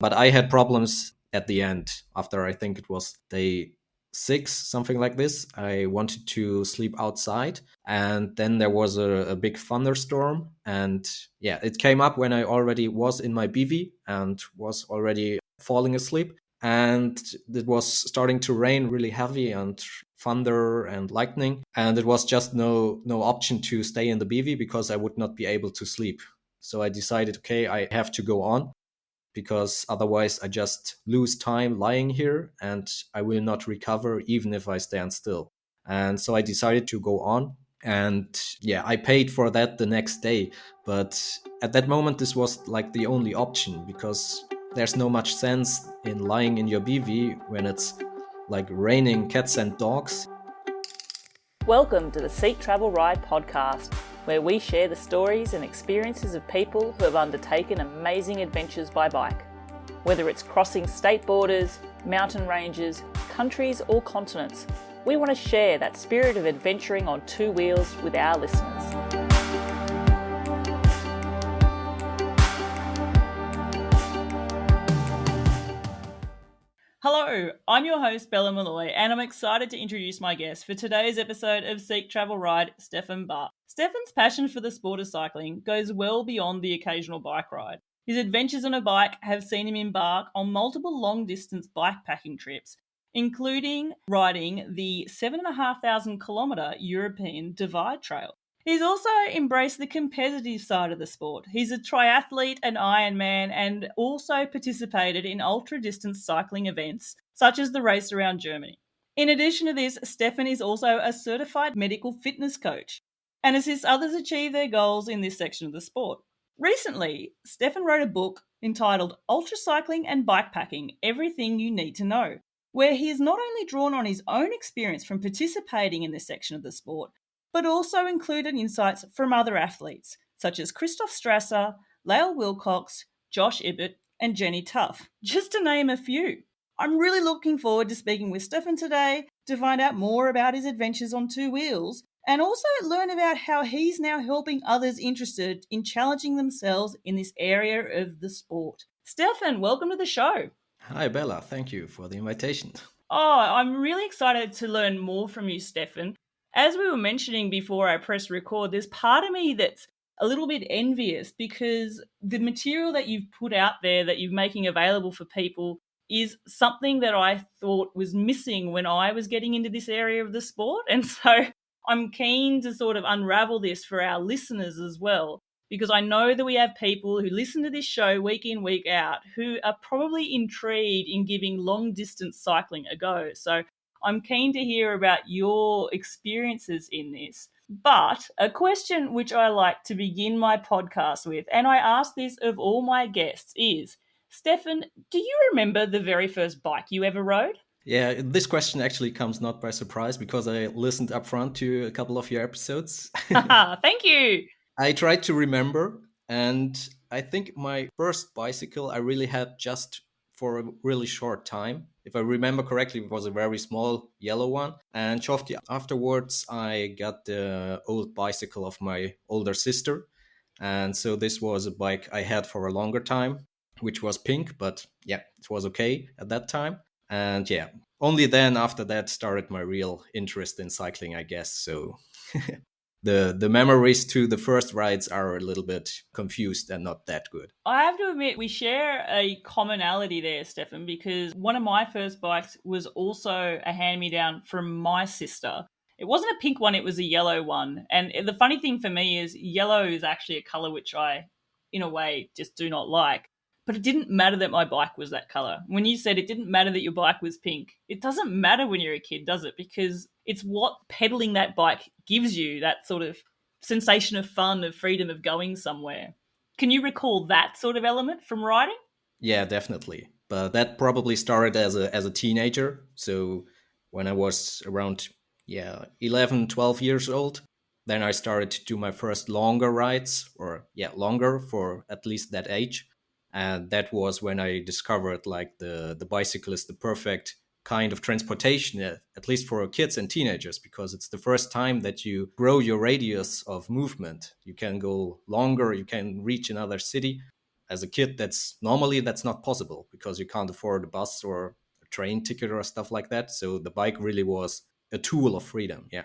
But I had problems at the end after I think it was day 6, something like this. I wanted to sleep outside, and then there was a big thunderstorm. And yeah, it came up when I already was in my BV and was already falling asleep. And it was starting to rain really heavy and thunder and lightning. And it was just no option to stay in the BV because I would not be able to sleep. So I decided, okay, I have to go on because otherwise I just lose time lying here and I will not recover even if I stand still. And so I decided to go on. And yeah, I paid for that the next day. But at that moment, this was like the only option because there's no much sense in lying in your BV when it's like raining cats and dogs. Welcome to the Seek Travel Ride podcast, where we share the stories and experiences of people who have undertaken amazing adventures by bike. Whether it's crossing state borders, mountain ranges, countries or continents, we want to share that spirit of adventuring on two wheels with our listeners. Hello, I'm your host Bella Malloy, and I'm excited to introduce my guest for today's episode of Seek Travel Ride, Stefan Barth. Stefan's passion for the sport of cycling goes well beyond the occasional bike ride. His adventures on a bike have seen him embark on multiple long-distance bikepacking trips, including riding the 7,500 kilometre European Divide Trail. He's also embraced the competitive side of the sport. He's a triathlete, an Ironman, and also participated in ultra-distance cycling events, such as the race around Germany. In addition to this, Stefan is also a certified medical fitness coach and assists others achieve their goals in this section of the sport. Recently, Stefan wrote a book entitled Ultra Cycling and Bikepacking: Everything You Need to Know, where he has not only drawn on his own experience from participating in this section of the sport, but also included insights from other athletes, such as Christoph Strasser, Lael Wilcox, Josh Ibbott, and Jenny Tuff, just to name a few. I'm really looking forward to speaking with Stefan today to find out more about his adventures on two wheels and also learn about how he's now helping others interested in challenging themselves in this area of the sport. Stefan, welcome to the show. Hi, Bella. Thank you for the invitation. Oh, I'm really excited to learn more from you, Stefan. As we were mentioning before I pressed record, there's part of me that's a little bit envious because the material that you've put out there that you're making available for people is something that I thought was missing when I was getting into this area of the sport. And so I'm keen to sort of unravel this for our listeners as well, because I know that we have people who listen to this show week in, week out, who are probably intrigued in giving long distance cycling a go. So I'm keen to hear about your experiences in this. But a question which I like to begin my podcast with, and I ask this of all my guests, is, Stefan, do you remember the very first bike you ever rode? Yeah, this question actually comes not by surprise because I listened up front to a couple of your episodes. Thank you. I tried to remember, and I think my first bicycle I really had just for a really short time. If I remember correctly, it was a very small yellow one. And shortly afterwards, I got the old bicycle of my older sister. And so this was a bike I had for a longer time, which was pink, but yeah, it was okay at that time. And yeah, only then after that started my real interest in cycling, I guess. So the memories to the first rides are a little bit confused and not that good. I have to admit, we share a commonality there, Stefan, because one of my first bikes was also a hand-me-down from my sister. It wasn't a pink one, it was a yellow one. And the funny thing for me is yellow is actually a colour which I, in a way, just do not like. But it didn't matter that my bike was that colour. When you said it didn't matter that your bike was pink, it doesn't matter when you're a kid, does it? Because it's what pedaling that bike gives you, that sort of sensation of fun, of freedom, of going somewhere. Can you recall that sort of element from riding? Yeah, definitely. But that probably started as a teenager. So when I was around 11, 12 years old, then I started to do my first longer rides, or longer for at least that age. And that was when I discovered like the bicycle is the perfect kind of transportation, at least for kids and teenagers, because it's the first time that you grow your radius of movement. You can go longer, you can reach another city. as a kid, that's not possible because you can't afford a bus or a train ticket or stuff like that. So the bike really was a tool of freedom. Yeah.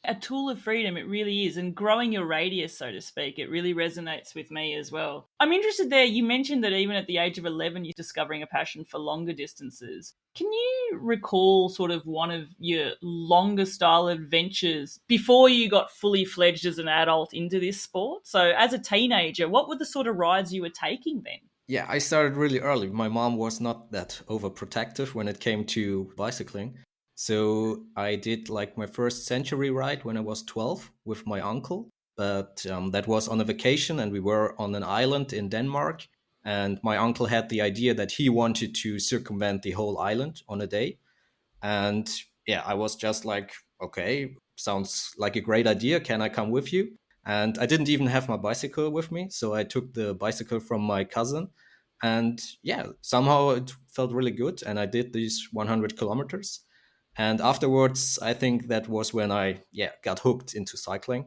A tool of freedom, it really is. And growing your radius, so to speak, it really resonates with me as well. I'm interested there. You mentioned that even at the age of 11, you're discovering a passion for longer distances. Can you recall sort of one of your longer style adventures before you got fully fledged as an adult into this sport? So, as a teenager, what were the sort of rides you were taking then? Yeah, I started really early. My mom was not that overprotective when it came to bicycling. So I did like my first century ride when I was 12 with my uncle. But that was on a vacation, and we were on an island in Denmark. And my uncle had the idea that he wanted to circumvent the whole island on a day. And yeah, I was just like, okay, sounds like a great idea. Can I come with you? And I didn't even have my bicycle with me. So I took the bicycle from my cousin. And yeah, somehow it felt really good. And I did these 100 kilometers. And afterwards, I think that was when I, yeah, got hooked into cycling.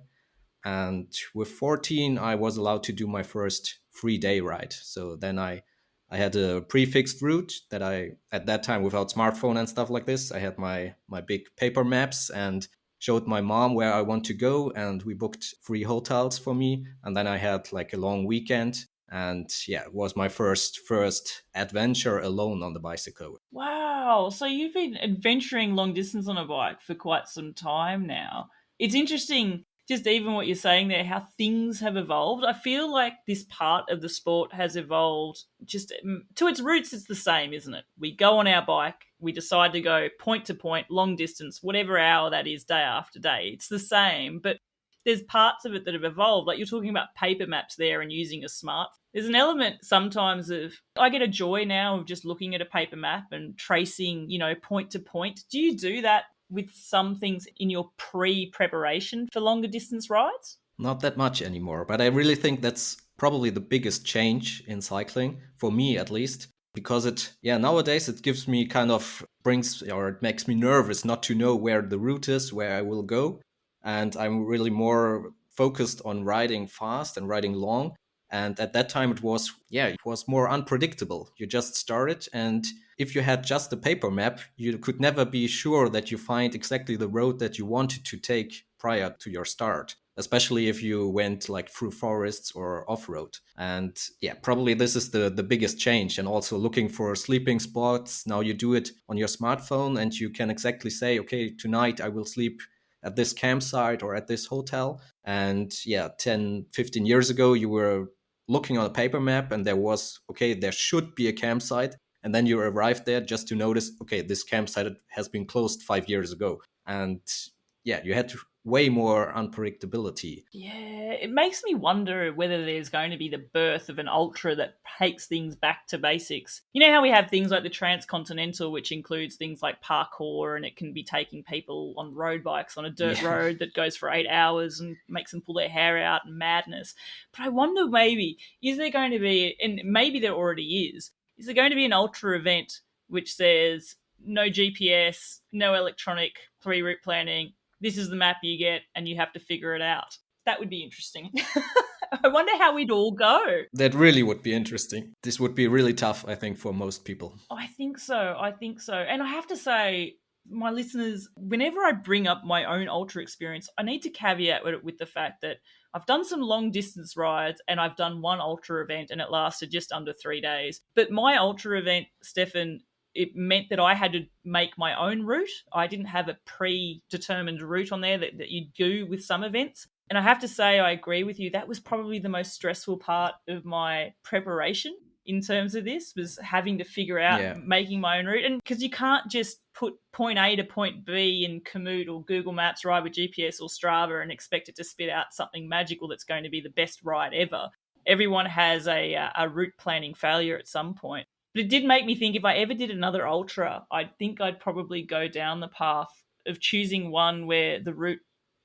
And with 14, I was allowed to do my first 3 day ride. So then I had a prefixed route that I, at that time, without smartphone and stuff like this, I had my big paper maps and showed my mom where I want to go. And we booked 3 hotels for me. And then I had like a long weekend. And yeah, it was my first adventure alone on the bicycle. Wow. So you've been adventuring long distance on a bike for quite some time now. It's interesting, just even what you're saying there, how things have evolved. I feel like this part of the sport has evolved just to its roots, it's the same, isn't it? We go on our bike, we decide to go point to point, long distance, whatever hour that is, day after day. It's the same, but there's parts of it that have evolved. Like you're talking about paper maps there and using a smartphone. There's an element sometimes of, I get a joy now of just looking at a paper map and tracing, point to point. Do you do that with some things in your pre-preparation for longer distance rides? Not that much anymore, but I really think that's probably the biggest change in cycling, for me at least, because yeah, nowadays it gives me kind of or it makes me nervous not to know where the route is, where I will go. And I'm really more focused on riding fast and riding long. And at that time, it was more unpredictable. You just started, and if you had just a paper map, you could never be sure that you find exactly the road that you wanted to take prior to your start, especially if you went like through forests or off-road. And yeah, probably this is the biggest change. And also looking for sleeping spots. Now you do it on your smartphone, and you can exactly say, okay, tonight I will sleep at this campsite or at this hotel. And yeah, 10, 15 years ago, you were looking on a paper map and there should be a campsite. And then you arrived there just to notice, okay, this campsite has been closed 5 years ago. And yeah, you had way more unpredictability. Yeah, it makes me wonder whether there's going to be the birth of an ultra that takes things back to basics. You know how we have things like the Transcontinental, which includes things like parkour, and it can be taking people on road bikes on a dirt road that goes for 8 hours and makes them pull their hair out and madness. But I wonder maybe, is there going to be, and maybe there already is there going to be an ultra event which says no GPS, no electronic pre-route planning, this is the map you get and you have to figure it out? That would be interesting. I wonder how we'd all go. That really would be interesting. This would be really tough, I think, for most people. I think so. And I have to say, my listeners, whenever I bring up my own ultra experience, I need to caveat it with the fact that I've done some long distance rides and I've done one ultra event and it lasted just under 3 days. But my ultra event, Stefan, it meant that I had to make my own route. I didn't have a predetermined route on there that you do with some events. And I have to say, I agree with you. That was probably the most stressful part of my preparation in terms of this, was having to figure out making my own route. And because you can't just put point A to point B in Komoot or Google Maps ride with GPS or Strava and expect it to spit out something magical that's going to be the best ride ever. Everyone has a route planning failure at some point. But it did make me think, if I ever did another ultra, I think I'd probably go down the path of choosing one where the route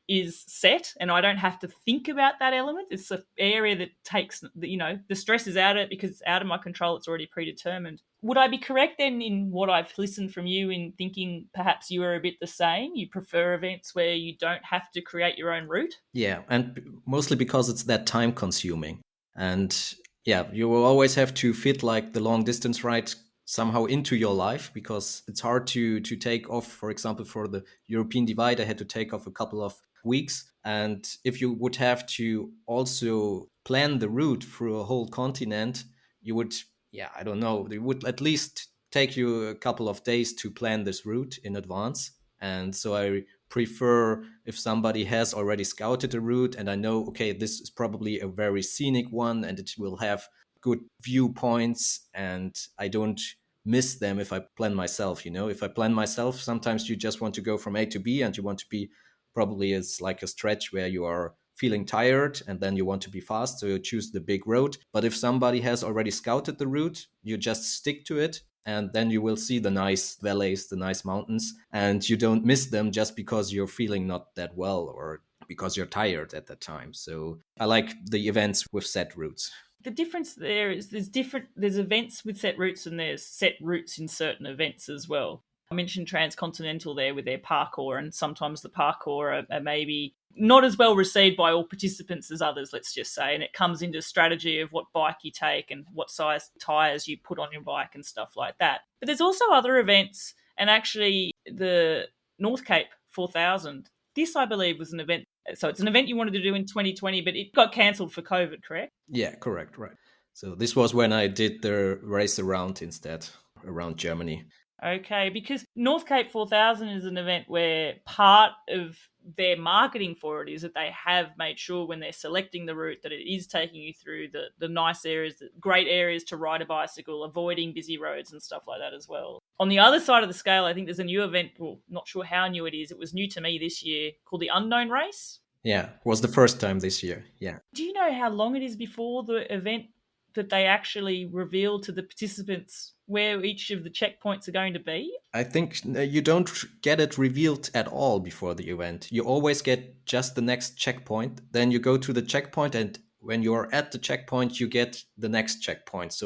is set and I don't have to think about that element. It's an area that takes, the stress is out of it because it's out of my control. It's already predetermined. Would I be correct then in what I've listened from you in thinking perhaps you are a bit the same? You prefer events where you don't have to create your own route? Yeah, and mostly because it's that time consuming. And Yeah, you will always have to fit like the long distance ride somehow into your life, because it's hard to take off. For example, for the European divide, I had to take off a couple of weeks, and if you would have to also plan the route through a whole continent, you would, yeah, I don't know, it would at least take you a couple of days to plan this route in advance. And so I prefer, if somebody has already scouted a route and I know, okay, this is probably a very scenic one and it will have good viewpoints, and I don't miss them if I plan myself. If I plan myself, sometimes you just want to go from A to B and you want to be, probably it's like a stretch where you are feeling tired and then you want to be fast, so you choose the big road. But if somebody has already scouted the route, you just stick to it, and then you will see the nice valleys, the nice mountains, and you don't miss them just because you're feeling not that well or because you're tired at that time. So I like the events with set routes. The difference there is there's events with set routes and there's set routes in certain events as well. I mentioned Transcontinental there with their parkour, and sometimes the parkour are maybe not as well received by all participants as others, let's just say. And it comes into strategy of what bike you take and what size tyres you put on your bike and stuff like that. But there's also other events, and actually the North Cape 4000. This, I believe, was an event. So it's an event you wanted to do in 2020, but it got cancelled for COVID, correct? Yeah, correct, right. So this was when I did the race around instead, around Germany. Okay, because North Cape 4000 is an event where part of their marketing for it is that they have made sure when they're selecting the route that it is taking you through the nice areas, the great areas to ride a bicycle, avoiding busy roads and stuff like that as well. On the other side of the scale, I think there's a new event, well, not sure how new it is. It was new to me this year, called the Unknown Race. Yeah, was the first time this year. Yeah. Do you know how long it is before the event that they actually reveal to the participants where each of the checkpoints are going to be? I think you don't get it revealed at all before the event. You always get just the next checkpoint. Then you go to the checkpoint, and when you're at the checkpoint, you get the next checkpoint.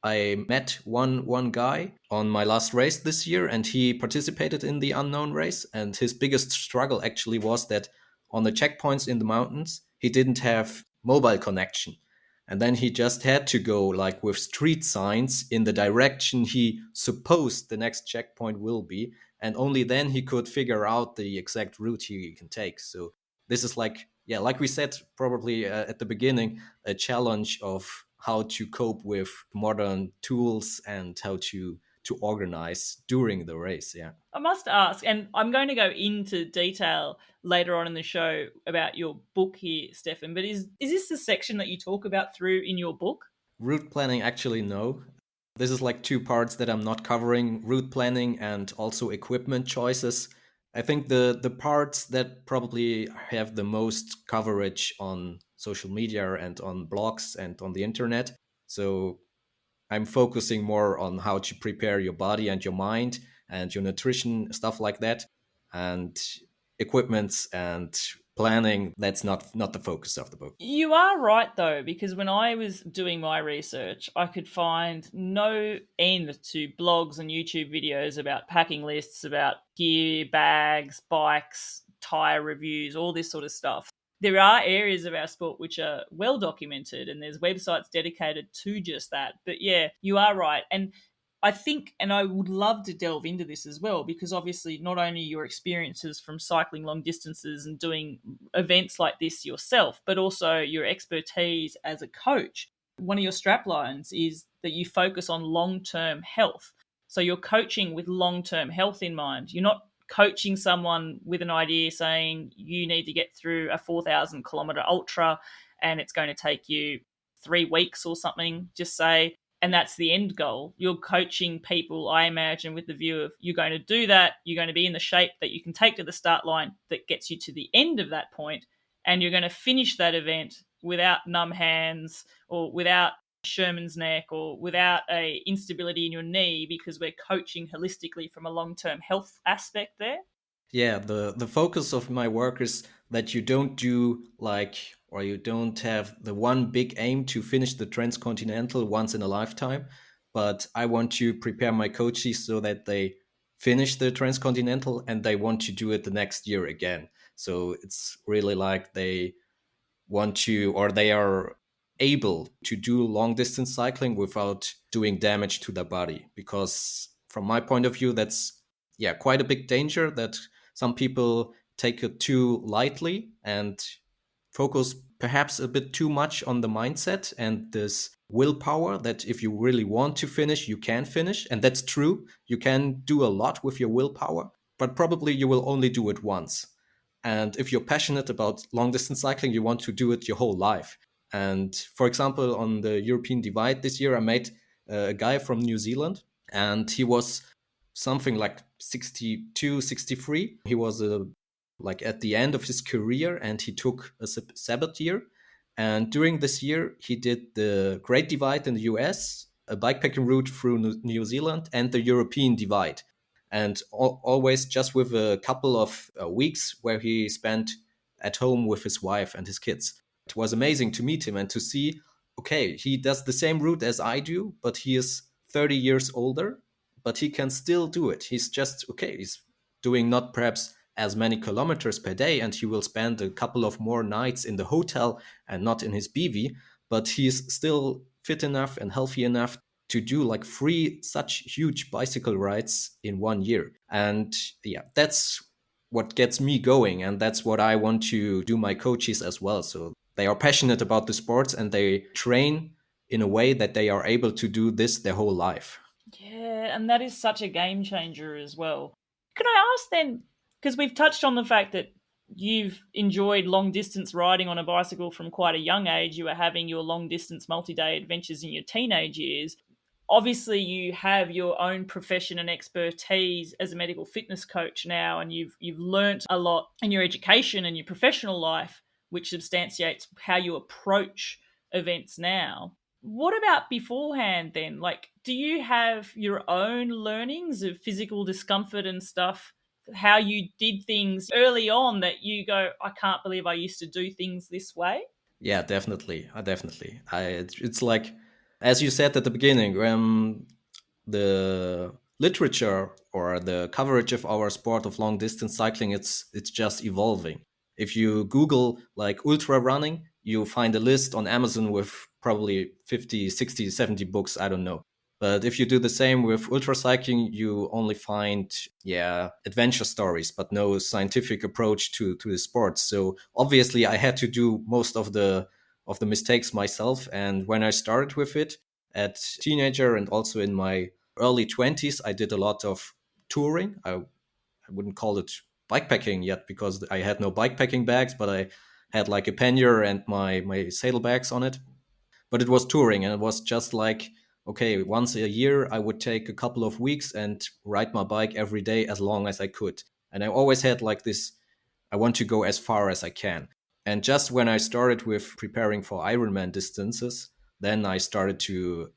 I met one guy on my last race this year, and he participated in the unknown race. And his biggest struggle actually was that on the checkpoints in the mountains, he didn't have mobile connection. And then he just had to go like with street signs in the direction he supposed the next checkpoint will be. And only then he could figure out the exact route he can take. So this is like, yeah, like we said, probably at the beginning, a challenge of how to cope with modern tools and how to organize during the race. Yeah. I must ask, and I'm going to go into detail later on in the show about your book here, Stefan, but is this the section that you talk about through in your book? Route planning, actually, no. This is like two parts that I'm not covering: route planning and also equipment choices. I think the parts that probably have the most coverage on social media and on blogs and on the internet. So I'm focusing more on how to prepare your body and your mind and your nutrition, stuff like that. And equipments and planning, that's not the focus of the book. You are right, though, because when I was doing my research, I could find no end to blogs and YouTube videos about packing lists, about gear, bags, bikes, tyre reviews, all this sort of stuff. There are areas of our sport which are well documented, and there's websites dedicated to just that. But yeah, you are right. And I think, and I would love to delve into this as well, because obviously, not only your experiences from cycling long distances and doing events like this yourself, but also your expertise as a coach. One of your strap lines is that you focus on long term health. So you're coaching with long term health in mind. You're not coaching someone with an idea saying you need to get through a 4,000 kilometer ultra and it's going to take you 3 weeks or something. Just say, and that's the end goal. You're coaching people, I imagine, with the view of you're going to do that, you're going to be in the shape that you can take to the start line that gets you to the end of that point, and you're going to finish that event without numb hands or without Sherman's neck or without a instability in your knee, because we're coaching holistically from a long-term health aspect there. Yeah, the focus of my work is that you don't do like, or you don't have the one big aim to finish the transcontinental once in a lifetime, but I want to prepare my coaches so that they finish the transcontinental and they want to do it the next year again. So it's really like they want to, or they are able to do long distance cycling without doing damage to their body. Because from my point of view, that's quite a big danger that some people take it too lightly and focus perhaps a bit too much on the mindset and this willpower that if you really want to finish, you can finish. And that's true. You can do a lot with your willpower, but probably you will only do it once. And if you're passionate about long distance cycling, you want to do it your whole life. And for example, on the European Divide this year, I met a guy from New Zealand, and he was something like 62, 63. He was like at the end of his career, and he took a Sabbath year. And during this year, he did the Great Divide in the US, a bikepacking route through New Zealand, and the European Divide. And always just with a couple of weeks where he spent at home with his wife and his kids. It was amazing to meet him and to see, okay, he does the same route as I do, but he is 30 years older, but he can still do it. He's just, okay, he's doing not perhaps as many kilometers per day, and he will spend a couple of more nights in the hotel and not in his BV, but he's still fit enough and healthy enough to do like 3 such huge bicycle rides in 1 year. And that's what gets me going. And that's what I want to do my coaches as well. So they are passionate about the sports and they train in a way that they are able to do this their whole life. Yeah, and that is such a game changer as well. Can I ask then, because we've touched on the fact that you've enjoyed long distance riding on a bicycle from quite a young age. You were having your long distance multi day adventures in your teenage years. Obviously, you have your own profession and expertise as a medical fitness coach now, and you've learnt a lot in your education and your professional life, which substantiates how you approach events now. What about beforehand then? Like, do you have your own learnings of physical discomfort and stuff? How you did things early on that you go, I can't believe I used to do things this way? Yeah, definitely. Definitely. It's like, as you said at the beginning, the literature or the coverage of our sport of long distance cycling, it's just evolving. If you Google like ultra running, you find a list on Amazon with probably 50, 60, 70 books, I don't know. But if you do the same with ultra cycling, you only find adventure stories, but no scientific approach to the sport. So obviously I had to do most of the mistakes myself. And when I started with it at teenager and also in my early 20s, I did a lot of touring. I wouldn't call it bikepacking yet because I had no bikepacking bags, but I had like a pannier and my saddlebags on it. But it was touring, and it was just like, okay, once a year I would take a couple of weeks and ride my bike every day as long as I could. And I always had like this, I want to go as far as I can. And just when I started with preparing for Ironman distances, then I started to,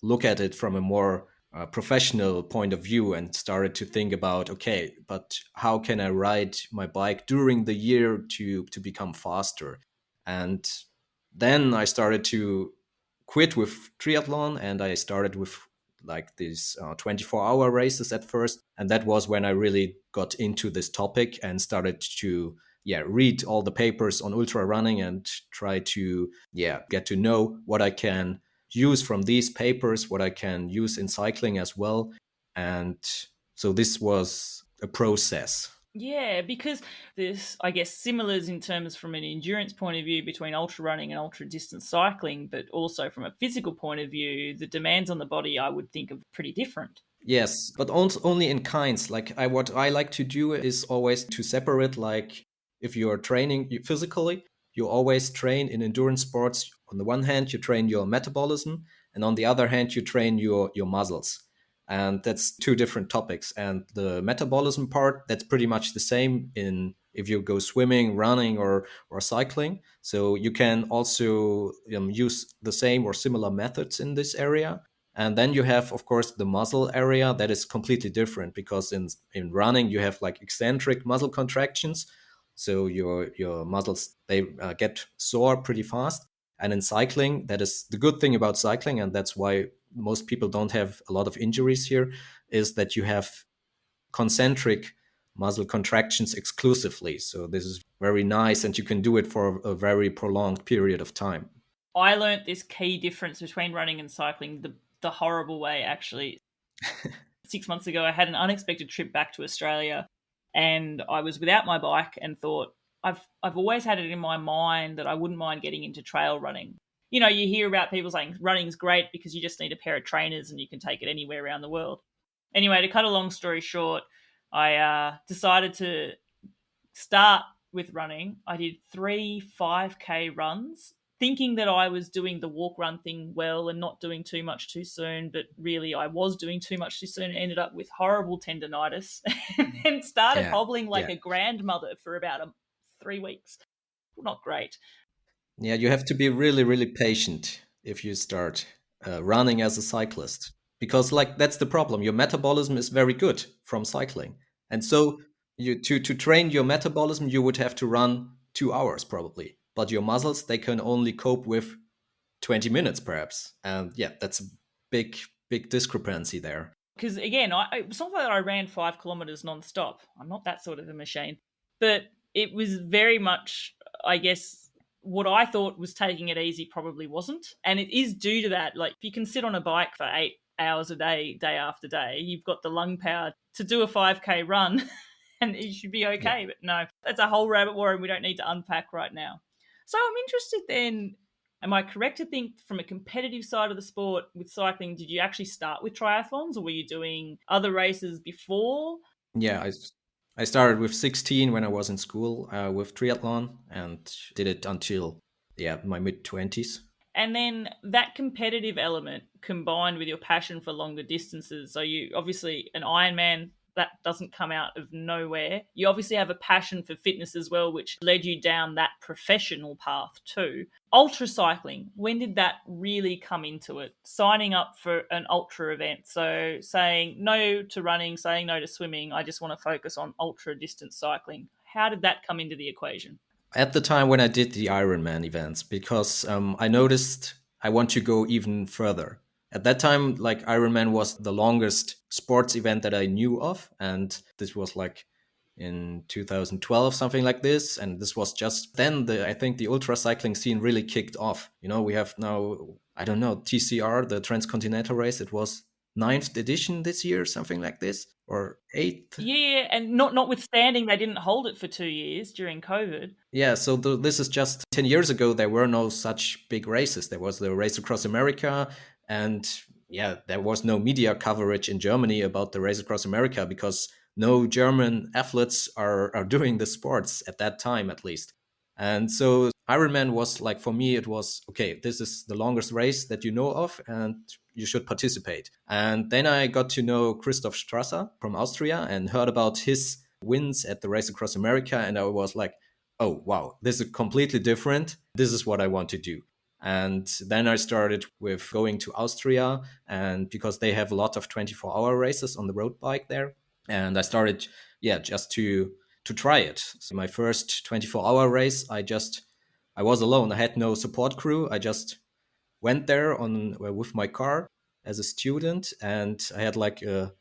look at it from a more professional point of view and started to think about, okay, but how can I ride my bike during the year to become faster? And then I started to quit with triathlon and I started with like these 24-hour races at first. And that was when I really got into this topic and started to read all the papers on ultra running and try to get to know what I can use from these papers, what I can use in cycling as well. And so this was a process. Yeah, because there's, I guess, similars in terms from an endurance point of view between ultra running and ultra distance cycling, but also from a physical point of view, the demands on the body I would think are pretty different. Yes, but only in kinds. Like what I like to do is always to separate. Like if you are training physically, you always train in endurance sports. On the one hand, you train your metabolism, and on the other hand, you train your muscles. And that's two different topics. And the metabolism part, that's pretty much the same in if you go swimming, running, or cycling. So you can also use the same or similar methods in this area. And then you have, of course, the muscle area that is completely different because in running you have like eccentric muscle contractions, so your muscles they get sore pretty fast. And in cycling, that is the good thing about cycling, and that's why most people don't have a lot of injuries here, is that you have concentric muscle contractions exclusively. So this is very nice, and you can do it for a very prolonged period of time. I learnt this key difference between running and cycling the horrible way, actually. 6 months ago, I had an unexpected trip back to Australia, and I was without my bike and thought, I've always had it in my mind that I wouldn't mind getting into trail running. You know, you hear about people saying running's great because you just need a pair of trainers and you can take it anywhere around the world. Anyway, to cut a long story short, I decided to start with running. I did 3 5K runs, thinking that I was doing the walk run thing well and not doing too much too soon, but really I was doing too much too soon and ended up with horrible tendonitis and started Yeah, hobbling like yeah, a grandmother for about 3 weeks. Not great. yeah. You have to be really, really patient if you start running as a cyclist, because like that's the problem. Your metabolism is very good from cycling, and so you to train your metabolism, you would have to run 2 hours probably, but your muscles they can only cope with 20 minutes perhaps, and yeah, that's a big, big discrepancy there. Because again, it's not that I ran 5 kilometers nonstop. I'm not that sort of a machine, but it was very much, I guess, what I thought was taking it easy probably wasn't, and it is due to that. Like, if you can sit on a bike for 8 hours a day, day after day, you've got the lung power to do a 5K run, and it should be Yeah. okay. But no, that's a whole rabbit warren we don't need to unpack right now. So I'm interested then, am I correct to think from a competitive side of the sport with cycling, did you actually start with triathlons or were you doing other races before? Yeah, I started with 16 when I was in school with triathlon and did it until yeah my mid 20s. And then that competitive element combined with your passion for longer distances. So you obviously an Ironman that doesn't come out of nowhere. You obviously have a passion for fitness as well, which led you down that professional path too. Ultra cycling, when did that really come into it? Signing up for an ultra event. So saying no to running, saying no to swimming. I just want to focus on ultra distance cycling. How did that come into the equation? At the time when I did the Ironman events, because I noticed I want to go even further. At that time, like Ironman was the longest sports event that I knew of, and this was like in 2012, something like this. And this was just then I think the ultra cycling scene really kicked off. You know, we have now, I don't know, TCR, the Transcontinental Race. It was ninth edition this year, something like this, or eighth. Yeah, and notwithstanding they didn't hold it for 2 years during COVID. Yeah, so this is just 10 years ago, there were no such big races. There was the race across America, and yeah, there was no media coverage in Germany about the race across America because no German athletes are doing the sports at that time, at least. And so Ironman was like, for me, it was okay, this is the longest race that you know of, and you should participate. And then I got to know Christoph Strasser from Austria and heard about his wins at the race across America. And I was like, oh, wow, this is completely different. This is what I want to do. And then I started with going to Austria, and because they have a lot of 24-hour races on the road bike there. And I started, yeah, just to try it. So my first 24-hour race, I was alone. I had no support crew. I just went there on with my car as a student, and I had like a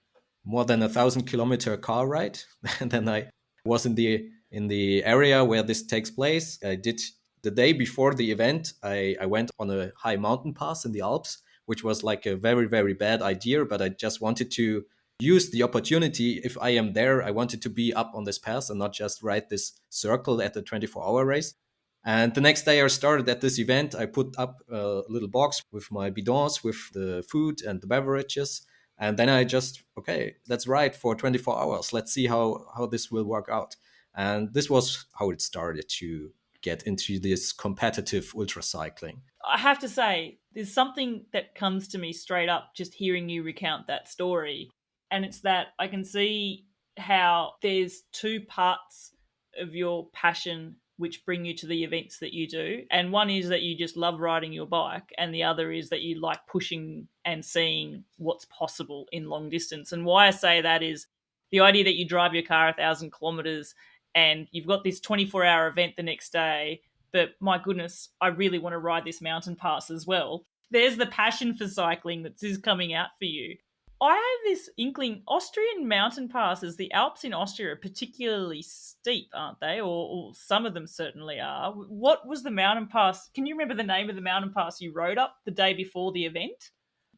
more than 1,000 kilometer car ride. And then I was in the area where this takes place. I did the day before the event. I went on a high mountain pass in the Alps, which was like a very, very bad idea, but I just wanted to use the opportunity. If I am there, I wanted to be up on this pass and not just ride this circle at the 24-hour race. And the next day I started at this event. I put up a little box with my bidons, with the food and the beverages. And then I just, okay, let's ride for 24 hours. Let's see how this will work out. And this was how it started to get into this competitive ultra cycling. I have to say, there's something that comes to me straight up just hearing you recount that story. And it's that I can see how there's two parts of your passion which bring you to the events that you do. And one is that you just love riding your bike, and the other is that you like pushing and seeing what's possible in long distance. And why I say that is the idea that you drive your car 1,000 kilometers and you've got this 24-hour event the next day, but my goodness, I really want to ride this mountain pass as well. There's the passion for cycling that is coming out for you. I have this inkling Austrian mountain passes, the Alps in Austria are particularly steep, aren't they? Or some of them certainly are. What was the mountain pass? Can you remember the name of the mountain pass you rode up the day before the event?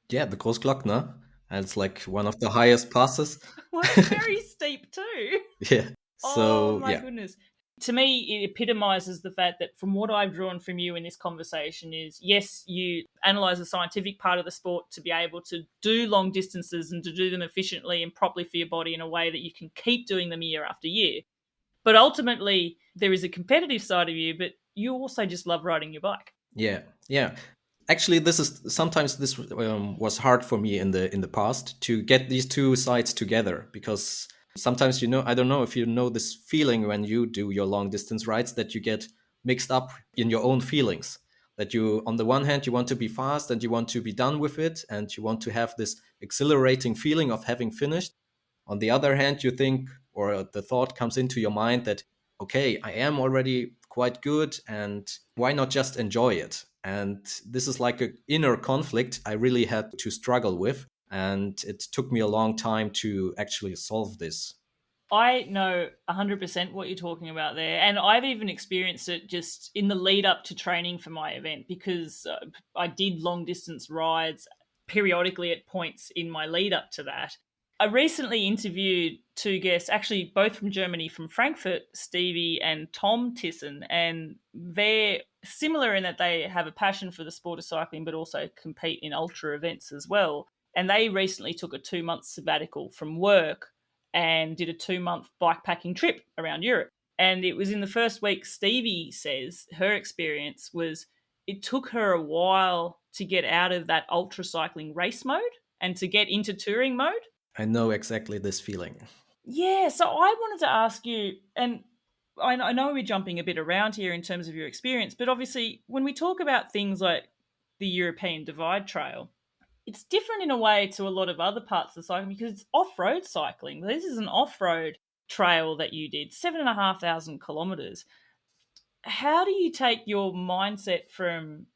Yeah, the Großglockner. And it's like one of the highest passes. Well, it's very steep too. Yeah. Oh So my yeah, goodness. To me, it epitomizes the fact that from what I've drawn from you in this conversation is yes, you analyze the scientific part of the sport to be able to do long distances and to do them efficiently and properly for your body in a way that you can keep doing them year after year. But ultimately, there is a competitive side of you, but you also just love riding your bike. yeah, yeah. Actually, this is sometimes this was hard for me in the past to get these two sides together because sometimes I don't know if you know this feeling when you do your long distance rides that you get mixed up in your own feelings. That you, on the one hand, you want to be fast and you want to be done with it and you want to have this exhilarating feeling of having finished. On the other hand, you think, or the thought comes into your mind that, okay, I am already quite good, and why not just enjoy it? And this is like an inner conflict I really had to struggle with. And it took me a long time to actually solve this. I know 100% what you're talking about there. And I've even experienced it just in the lead up to training for my event because I did long distance rides periodically at points in my lead up to that. I recently interviewed two guests, actually both from Germany, from Frankfurt, Stevie and Tom Tisson, and they're similar in that they have a passion for the sport of cycling, but also compete in ultra events as well. And they recently took a 2 month sabbatical from work and did a 2 month bikepacking trip around Europe. And it was in the first week, Stevie says her experience was it took her a while to get out of that ultra cycling race mode and to get into touring mode. I know exactly this feeling. Yeah, so I wanted to ask you, and I know we're jumping a bit around here in terms of your experience, but obviously, when we talk about things like the European Divide Trail, it's different in a way to a lot of other parts of cycling because it's off-road cycling. This is an off-road trail that you did, 7,500 kilometers. How do you take your mindset from,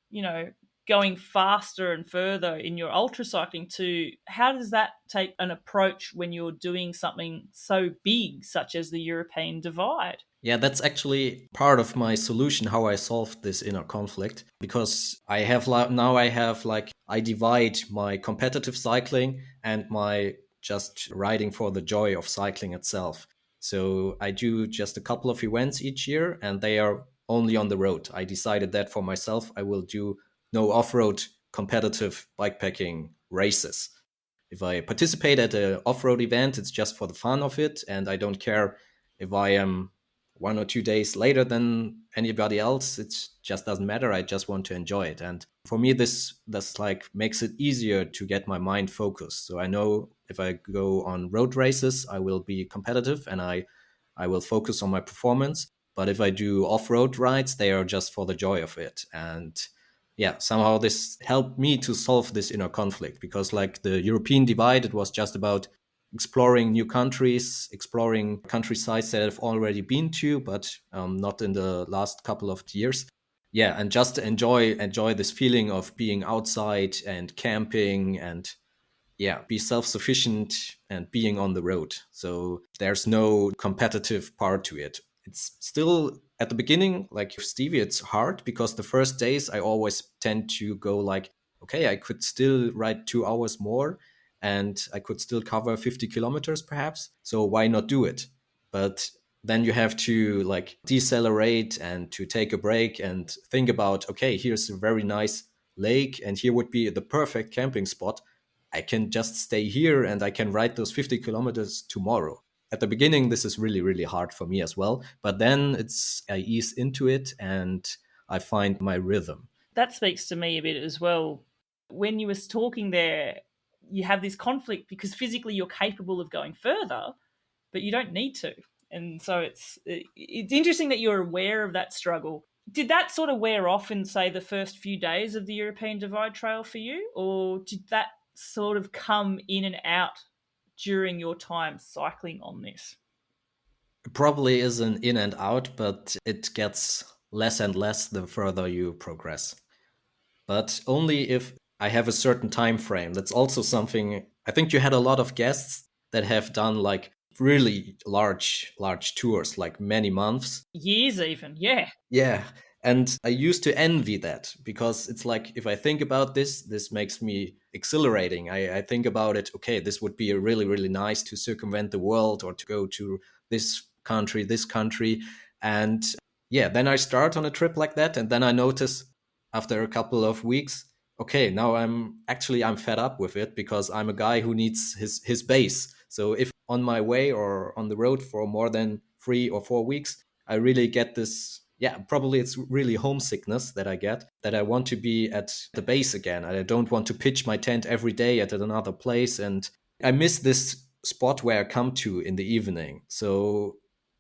going faster and further in your ultra cycling to how does that take an approach when you're doing something so big such as the European Divide? Yeah, that's actually part of my solution how I solved this inner conflict because now I have like I divide my competitive cycling and my just riding for the joy of cycling itself. So I do just a couple of events each year and they are only on the road. I decided that for myself I will do no off-road competitive bikepacking races. If I participate at an off-road event, it's just for the fun of it, and I don't care if I am 1 or 2 days later than anybody else. It just doesn't matter. I just want to enjoy it, and for me, this like makes it easier to get my mind focused. So I know if I go on road races, I will be competitive, and I will focus on my performance. But if I do off-road rides, they are just for the joy of it, and yeah, somehow this helped me to solve this inner conflict because, like the European divide, it was just about exploring new countries, exploring countrysides that I've already been to, but not in the last couple of years. Yeah, and just enjoy this feeling of being outside and camping and yeah, be self-sufficient and being on the road. So there's no competitive part to it. It's still at the beginning, like Stevie, it's hard because the first days I always tend to go like, okay, I could still ride 2 hours more and I could still cover 50 kilometers perhaps. So why not do it? But then you have to like decelerate and to take a break and think about, okay, here's a very nice lake and here would be the perfect camping spot. I can just stay here and I can ride those 50 kilometers tomorrow. At the beginning, this is really, really hard for me as well. But then I ease into it and I find my rhythm. That speaks to me a bit as well. When you was talking there, you have this conflict because physically you're capable of going further, but you don't need to. And so it's interesting that you're aware of that struggle. Did that sort of wear off in, say, the first few days of the European Divide Trail for you? Or did that sort of come in and out during your time cycling on this? It probably is an in and out, but it gets less and less the further you progress. But only if I have a certain time frame. That's also something I think you had a lot of guests that have done like really large tours, like many months. Years, even. Yeah. Yeah. And I used to envy that because it's like, if I think about this, this makes me exhilarating. I think about it, okay, this would be a really, really nice to circumvent the world or to go to this country. And yeah, then I start on a trip like that. And then I notice after a couple of weeks, okay, now I'm fed up with it because I'm a guy who needs his base. So if on my way or on the road for more than 3 or 4 weeks, I really get this. Yeah, probably it's really homesickness that I get, that I want to be at the base again. I don't want to pitch my tent every day at another place. And I miss this spot where I come to in the evening. So,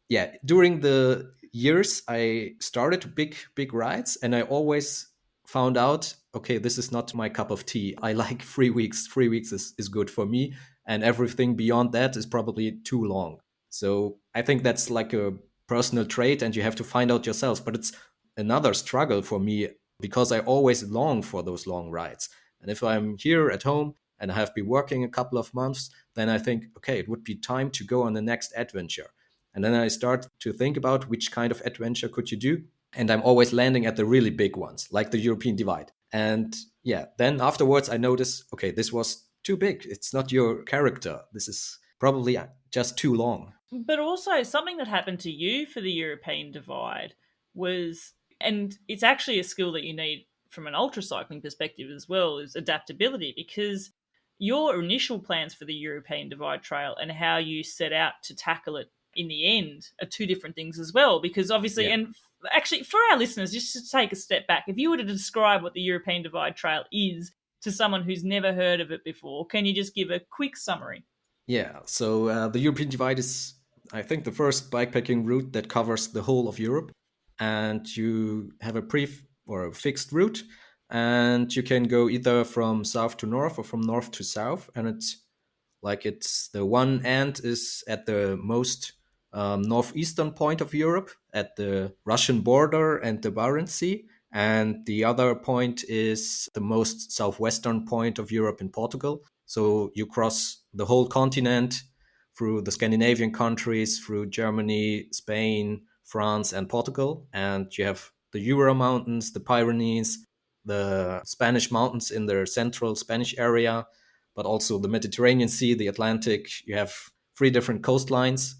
yeah, during the years, I started big rides, and I always found out, okay, this is not my cup of tea. I like 3 weeks. 3 weeks is good for me. And everything beyond that is probably too long. So I think that's like a personal trait and you have to find out yourselves. But it's another struggle for me because I always long for those long rides. And if I'm here at home and I have been working a couple of months, then I think, okay, it would be time to go on the next adventure. And then I start to think about which kind of adventure could you do. And I'm always landing at the really big ones, like the European divide. And yeah, then afterwards I notice, okay, this was too big. It's not your character. This is probably just too long. But also, something that happened to you for the European divide was, and it's actually a skill that you need from an ultra cycling perspective as well, is adaptability, because your initial plans for the European divide trail and how you set out to tackle it in the end are two different things as well. Because obviously, Yeah. and actually, for our listeners, just to take a step back, if you were to describe what the European divide trail is to someone who's never heard of it before, can you just give a quick summary? Yeah. So the European divide is, I think, the first bikepacking route that covers the whole of Europe. And you have a or a fixed route, and you can go either from south to north or from north to south. And it's the one end is at the most northeastern point of Europe, at the Russian border and the Barents Sea. And the other point is the most southwestern point of Europe in Portugal. So you cross the whole continent through the Scandinavian countries, through Germany, Spain, France, and Portugal. And you have the Jura Mountains, the Pyrenees, the Spanish mountains in the central Spanish area, but also the Mediterranean Sea, the Atlantic. You have 3 different coastlines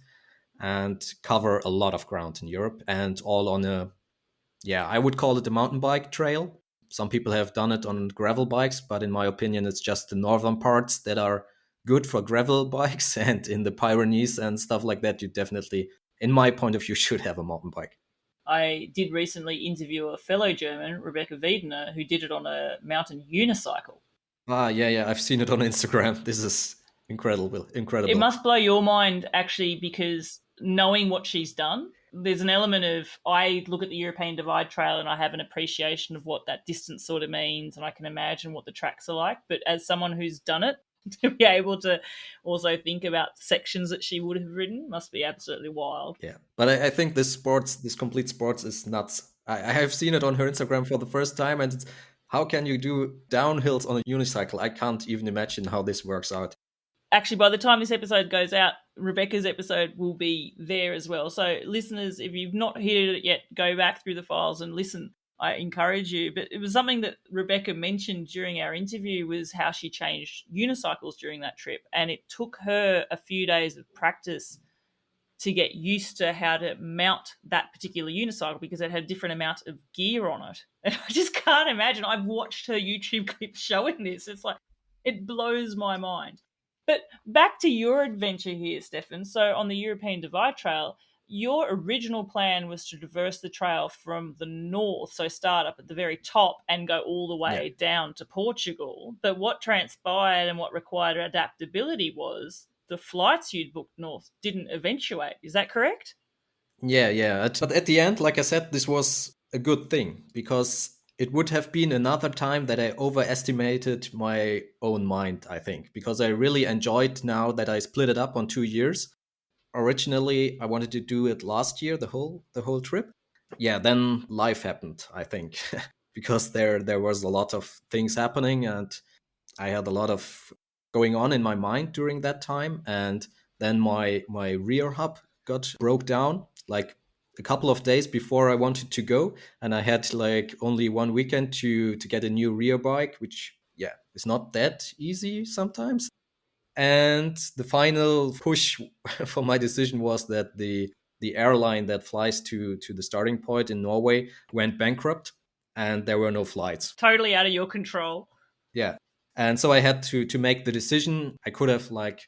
and cover a lot of ground in Europe, and all on yeah, I would call it a mountain bike trail. Some people have done it on gravel bikes, but in my opinion, it's just the northern parts that are good for gravel bikes. And in the Pyrenees and stuff like that, you definitely, in my point of view, should have a mountain bike. I did recently interview a fellow German, Rebecca Wiedner, who did it on a mountain unicycle. Ah, yeah, yeah, I've seen it on Instagram. This is incredible, It incredible. must blow your mind, actually, because knowing what she's done, there's an element of, I look at the European Divide Trail and I have an appreciation of what that distance sort of means, and I can imagine what the tracks are like. But as someone who's done it, to be able to also think about sections that she would have ridden must be absolutely wild. Yeah, but I think this complete sports is nuts. I have seen it on her Instagram for the first time, and it's, how can you do downhills on a unicycle? I can't even imagine how this works out. Actually, by the time this episode goes out, Rebecca's episode will be there as well. So, listeners, if you've not heard it yet, go back through the files and listen. I encourage you. But it was something that Rebecca mentioned during our interview, was how she changed unicycles during that trip. And it took her a few days of practice to get used to how to mount that particular unicycle, because it had a different amount of gear on it. And I just can't imagine. I've watched her YouTube clips showing this. It's like, it blows my mind. But back to your adventure here, Stefan. So on the European Divide Trail, your original plan was to traverse the trail from the north, so start up at the very top and go all the Yeah. way down to Portugal. But what transpired and what required adaptability was the flights you'd booked north didn't eventuate. Is that correct? Yeah, yeah. But at the end, like I said, this was a good thing because it would have been another time that I overestimated my own mind, I think, because I really enjoyed now that I split it up on 2 years. Originally, I wanted to do it last year, the whole trip. Yeah, then life happened, I think, because there was a lot of things happening, and I had a lot of going on in my mind during that time. And then my rear hub got broke down like a couple of days before I wanted to go, and I had like only one weekend to get a new rear bike, which yeah is not that easy sometimes. And the final push for my decision was that the airline that flies to the starting point in Norway went bankrupt, and there were no flights. Totally out of your control. Yeah, and so I had to make the decision. I could have like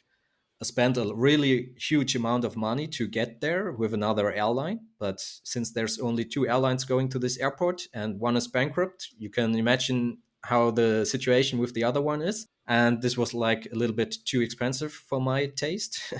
spent a really huge amount of money to get there with another airline, but since there's only two airlines going to this airport and one is bankrupt, you can imagine how the situation with the other one is. And this was like a little bit too expensive for my taste.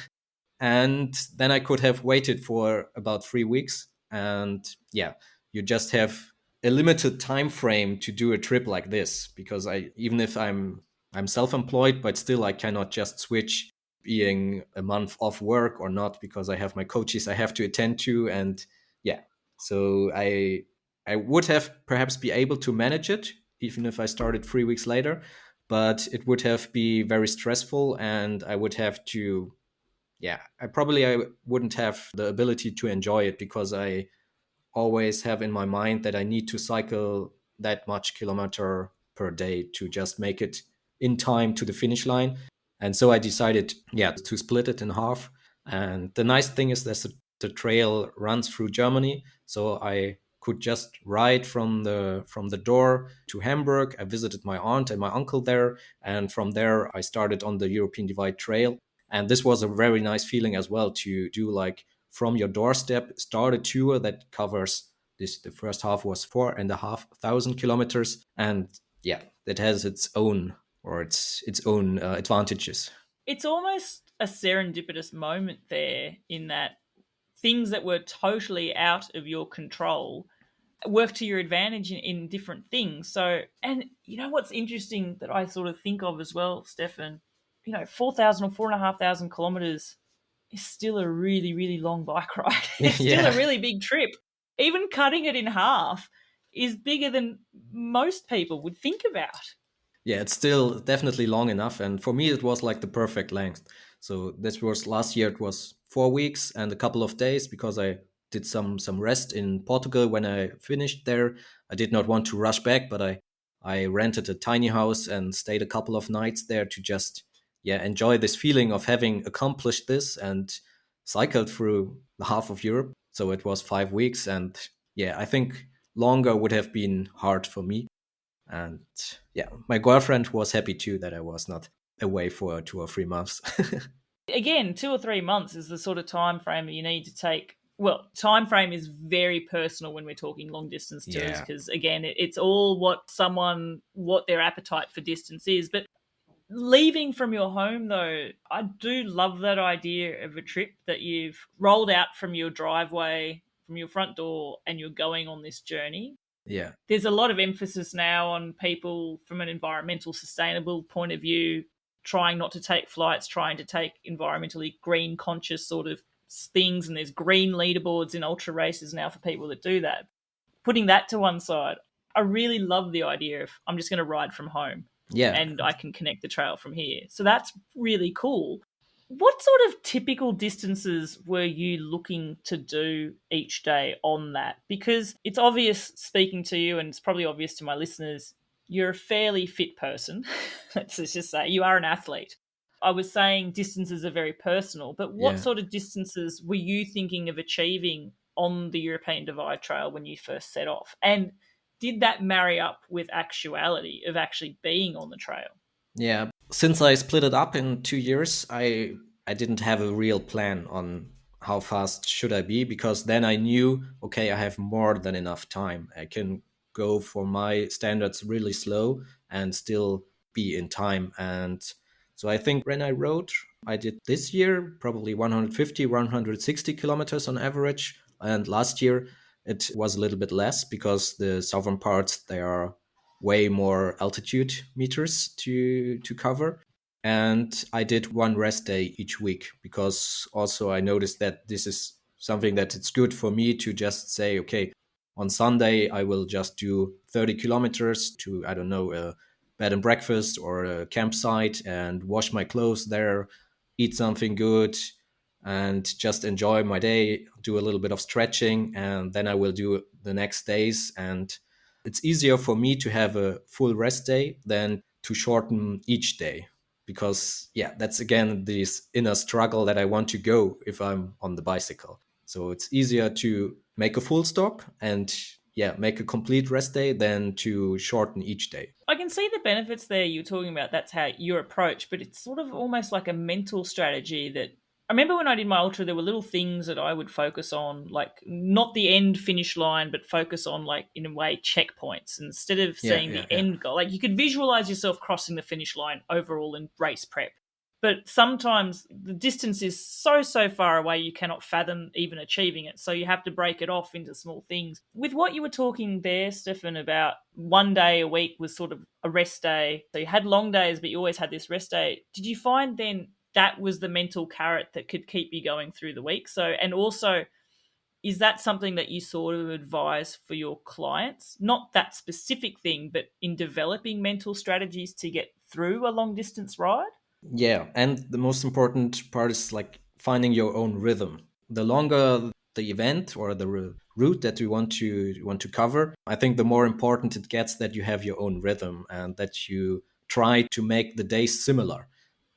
And then I could have waited for about 3 weeks. And yeah, you just have a limited time frame to do a trip like this, because I, even if I'm self-employed, but still I cannot just switch being a month off work or not, because I have my coaches I have to attend to. And yeah, so I would have perhaps be able to manage it even if I started 3 weeks later, but it would have be very stressful, and I would have to, yeah, I wouldn't have the ability to enjoy it, because I always have in my mind that I need to cycle that much kilometer per day to just make it in time to the finish line. And so I decided, yeah, to split it in half. And the nice thing is that the trail runs through Germany, so I could just ride from the door to Hamburg. I visited my aunt and my uncle there, and from there I started on the European Divide Trail. And this was a very nice feeling as well, to do like from your doorstep start a tour that covers this. The first half was 4,500 kilometers, and yeah, that has its own, or its own advantages. It's almost a serendipitous moment there, in that things that were totally out of your control work to your advantage in different things. So, and you know what's interesting that I sort of think of as well, Stefan, 4,000 or 4,500 kilometers is still a really, really long bike ride. It's still a Yeah. really big trip. Even cutting it in half is bigger than most people would think about. Yeah, it's still definitely long enough, and for me it was like the perfect length. So this was last year, it was 4 weeks and a couple of days, because I did some rest in Portugal when I finished there. I did not want to rush back, but I rented a tiny house and stayed a couple of nights there to just, yeah, enjoy this feeling of having accomplished this and cycled through the half of Europe. So it was 5 weeks, and yeah, I think longer would have been hard for me. And yeah, my girlfriend was happy too that I was not away for 2 or 3 months. Again, 2 or 3 months is the sort of time frame that you need to take. Well, time frame is very personal when we're talking long distance tours, Yeah. because again, it's all what their appetite for distance is. But leaving from your home, though, I do love that idea of a trip that you've rolled out from your driveway, from your front door, and you're going on this journey. Yeah. There's a lot of emphasis now on people from an environmental sustainable point of view, trying not to take flights, trying to take environmentally green conscious sort of things. And there's green leaderboards in ultra races now for people that do that. Putting that to one side, I really love the idea of I'm just going to ride from home Yeah. and I can connect the trail from here. So that's really cool. What sort of typical distances were you looking to do each day on that? Because it's obvious speaking to you, and it's probably obvious to my listeners, you're a fairly fit person. Let's just say you are an athlete. I was saying distances are very personal, but what Yeah. sort of distances were you thinking of achieving on the European Divide Trail when you first set off? And did that marry up with actuality of actually being on the trail? Yeah. Since I split it up in 2 years, I didn't have a real plan on how fast should I be, because then I knew, okay, I have more than enough time. I can go for my standards really slow and still be in time. And so I think when I rode, I did this year probably 150, 160 kilometers on average. And last year it was a little bit less, because the southern parts, they are way more altitude meters to cover. And I did one rest day each week, because also I noticed that this is something that it's good for me to just say, okay, on Sunday I will just do 30 kilometers to, I don't know, bed and breakfast or a campsite and wash my clothes there, eat something good, and just enjoy my day, do a little bit of stretching, and then I will do the next days. And it's easier for me to have a full rest day than to shorten each day, because yeah, that's again this inner struggle that I want to go if I'm on the bicycle. So it's easier to make a full stop and yeah, make a complete rest day than to shorten each day. I can see the benefits there you're talking about. That's how your approach, but it's sort of almost like a mental strategy that I remember when I did my ultra, there were little things that I would focus on, like not the end finish line, but focus on, like, in a way, checkpoints instead of Yeah, seeing yeah, the yeah. end goal. Like you could visualize yourself crossing the finish line overall in race prep. But sometimes the distance is so far away you cannot fathom even achieving it. So you have to break it off into small things. With what you were talking there, Stefan, about one day a week was sort of a rest day. So you had long days, but you always had this rest day. Did you find then that was the mental carrot that could keep you going through the week? So, and also, is that something that you sort of advise for your clients? Not that specific thing, but in developing mental strategies to get through a long distance ride? Yeah, and the most important part is like finding your own rhythm. The longer the event or the route that you want to cover, I think the more important it gets that you have your own rhythm and that you try to make the days similar.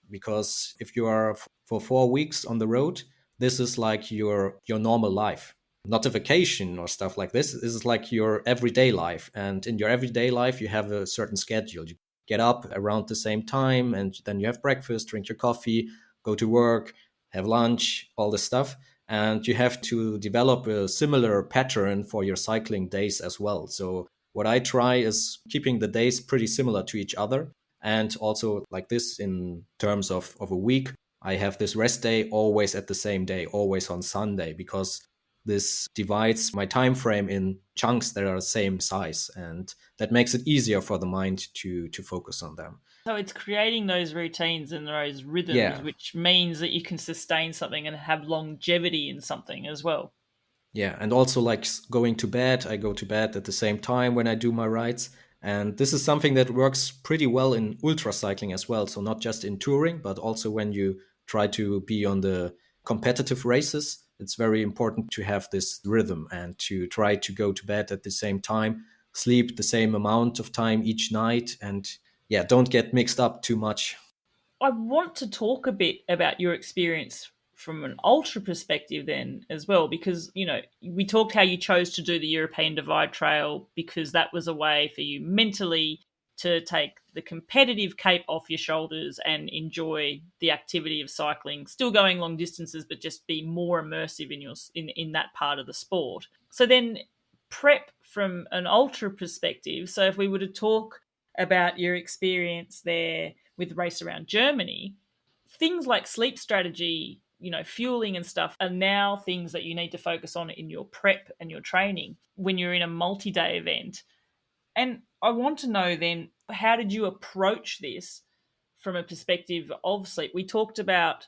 Because if you are for 4 weeks on the road, this is like your normal life, not a vacation or stuff like this. This is like your everyday life, and in your everyday life you have a certain schedule. You get up around the same time, and then you have breakfast, drink your coffee, go to work, have lunch, all this stuff. And you have to develop a similar pattern for your cycling days as well. So what I try is keeping the days pretty similar to each other. And also, like this, in terms of a week, I have this rest day always at the same day, always on Sunday, because this divides my time frame in chunks that are the same size, and that makes it easier for the mind to focus on them. So it's creating those routines and those rhythms, Yeah, which means that you can sustain something and have longevity in something as well. yeah, and also like going to bed, I go to bed at the same time when I do my rides. And this is something that works pretty well in ultra cycling as well. So not just in touring, but also when you try to be on the competitive races, it's very important to have this rhythm and to try to go to bed at the same time, sleep the same amount of time each night, and yeah, don't get mixed up too much. I want to talk a bit about your experience from an ultra perspective then as well, because we talked how you chose to do the European Divide Trail because that was a way for you mentally to take the competitive cape off your shoulders and enjoy the activity of cycling, still going long distances, but just be more immersive in that part of the sport. So then prep from an ultra perspective. So if we were to talk about your experience there with Race Around Germany, things like sleep strategy, fueling and stuff are now things that you need to focus on in your prep and your training when you're in a multi-day event. And I want to know then, how did you approach this from a perspective of sleep? We talked about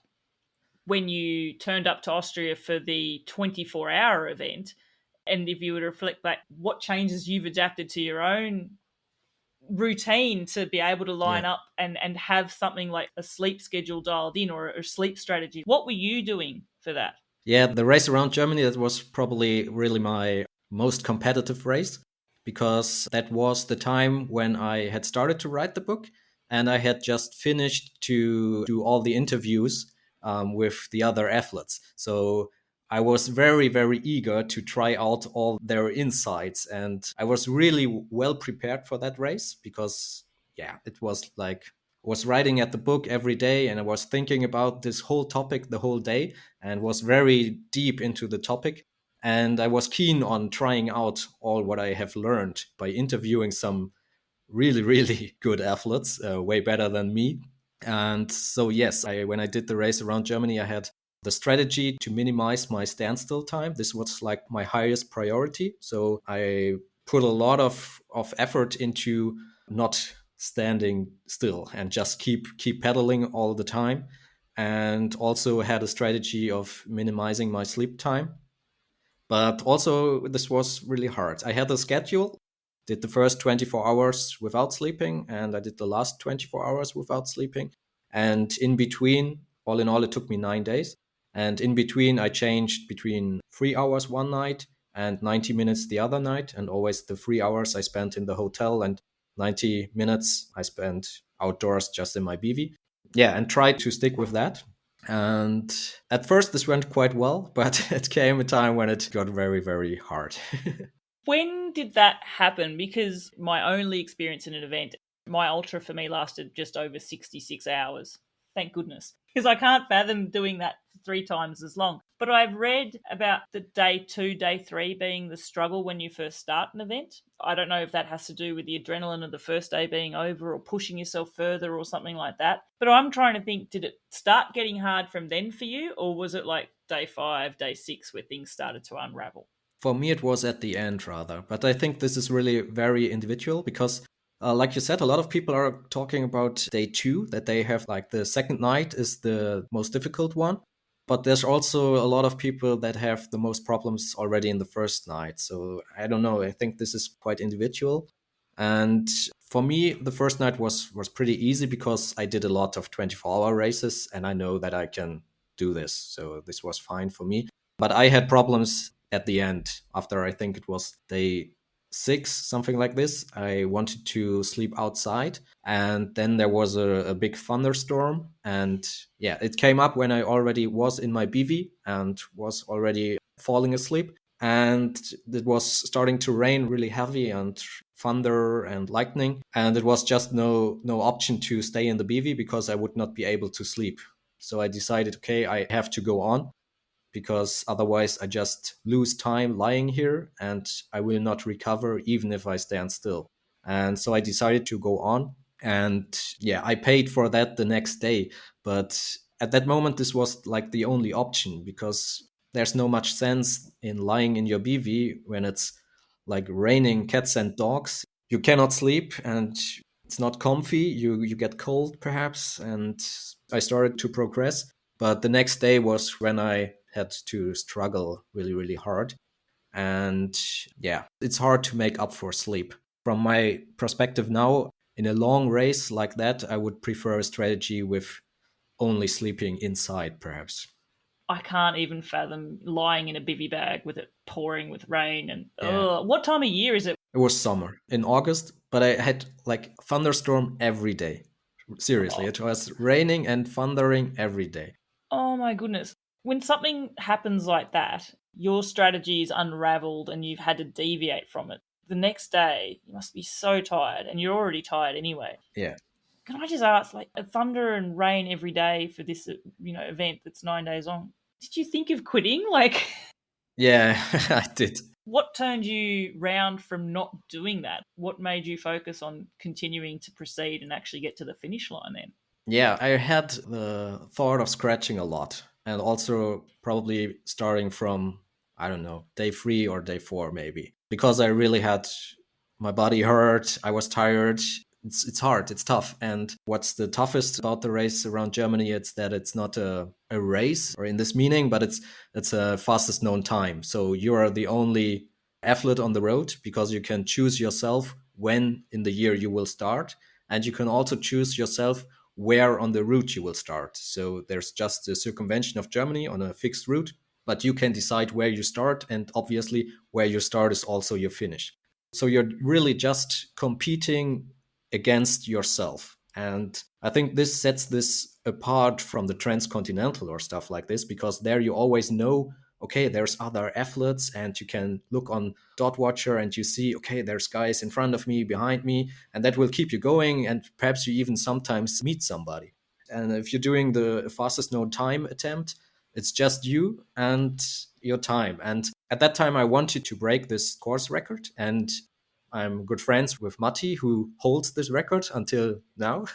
when you turned up to Austria for the 24-hour event. And if you were to reflect back, what changes you've adapted to your own routine to be able to line Yeah. up and have something like a sleep schedule dialed in, or a sleep strategy. What were you doing for that? Yeah, the race around Germany, that was probably really my most competitive race, because that was the time when I had started to write the book and I had just finished to do all the interviews with the other athletes. So I was very, very eager to try out all their insights. And I was really well prepared for that race because, yeah, it was like was writing at the book every day and I was thinking about this whole topic the whole day and was very deep into the topic. And I was keen on trying out all what I have learned by interviewing some really, really good athletes, way better than me. And so, yes, when I did the race around Germany, I had the strategy to minimize my standstill time. This was like my highest priority. So I put a lot of effort into not standing still and just keep pedaling all the time, and also had a strategy of minimizing my sleep time. But also, this was really hard. I had a schedule. did the first 24 hours without sleeping, and I did the last 24 hours without sleeping. And in between, all in all, it took me 9 days. And in between, I changed between 3 hours one night and 90 minutes the other night. And always the 3 hours I spent in the hotel and 90 minutes I spent outdoors just in my BV. Yeah, and tried to stick with that. And at first, this went quite well, but it came a time when it got very, very hard. When did that happen? Because my only experience in an event, my ultra for me lasted just over 66 hours. Thank goodness. Because I can't fathom doing that 3 times as long. But I've read about the day 2, day 3 being the struggle when you first start an event. I don't know if that has to do with the adrenaline of the first day being over or pushing yourself further or something like that. But I'm trying to think, did it start getting hard from then for you? Or was it like day 5, day 6 where things started to unravel? For me, it was at the end rather. But I think this is really very individual because, like you said, a lot of people are talking about day two, that they have like the second night is the most difficult one. But there's also a lot of people that have the most problems already in the first night. So I don't know. I think this is quite individual. And for me, the first night was pretty easy because I did a lot of 24-hour races and I know that I can do this. So this was fine for me. But I had problems at the end after I think it was day 6, something like this. I wanted to sleep outside, and then there was a big thunderstorm. And yeah, it came up when I already was in my BV and was already falling asleep. And it was starting to rain really heavy and thunder and lightning. And it was just no option to stay in the BV because I would not be able to sleep. So I decided, okay, I have to go on because otherwise I just lose time lying here and I will not recover even if I stand still. And so I decided to go on. And yeah, I paid for that the next day. But at that moment, this was like the only option because there's no much sense in lying in your BV when it's like raining cats and dogs. You cannot sleep and it's not comfy. You get cold perhaps. And I started to progress. But the next day was when I had to struggle really, really hard. And yeah, it's hard to make up for sleep. From my perspective now, in a long race like that, I would prefer a strategy with only sleeping inside, perhaps. I can't even fathom lying in a bivy bag with it pouring with rain and Yeah. what time of year is it? It was summer in August, but I had like thunderstorm every day. Seriously, Oh, it was raining and thundering every day. oh my goodness. When something happens like that, your strategy is unraveled and you've had to deviate from it. The next day, you must be so tired and you're already tired anyway. Yeah. Can I just ask, like, thunder and rain every day for this, event that's 9 days long? Did you think of quitting? Like, Yeah, I did. what turned you round from not doing that? What made you focus on continuing to proceed and actually get to the finish line then? Yeah, I had the thought of scratching a lot and also probably starting from, I don't know, day 3 or day 4 maybe. Because I really had my body hurt, I was tired. It's hard, it's tough. And what's the toughest about the race around Germany, it's that it's not a race or in this meaning, but it's a fastest known time. So you are the only athlete on the road because you can choose yourself when in the year you will start. And you can also choose yourself where on the route you will start. So there's just the circumvention of Germany on a fixed route, but you can decide where you start, and obviously where you start is also your finish. So you're really just competing against yourself. And I think this sets this apart from the transcontinental or stuff like this, because there you always know, okay, there's other athletes, and you can look on dot watcher and you see, okay, there's guys in front of me, behind me, and that will keep you going. And perhaps you even sometimes meet somebody. And if you're doing the fastest known time attempt, it's just you and your time. And at that time, I wanted to break this course record. And I'm good friends with Matti, who holds this record until now.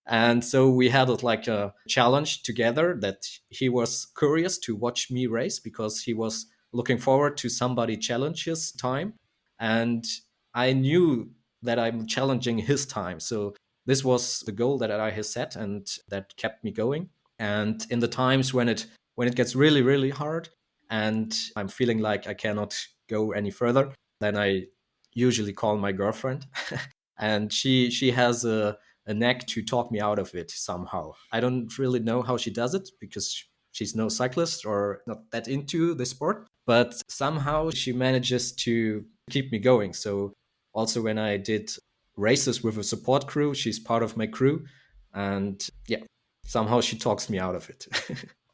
And so we had like a challenge together that he was curious to watch me race because he was looking forward to somebody challenge his time. And I knew that I'm challenging his time. So this was the goal that I had set and that kept me going. And in the times when it gets really, really hard and I'm feeling like I cannot go any further, then I usually call my girlfriend, and she has a knack to talk me out of it somehow. I don't really know how she does it because she's no cyclist or not that into the sport, but somehow she manages to keep me going. So also when I did races with a support crew, she's part of my crew, and yeah, somehow she talks me out of it.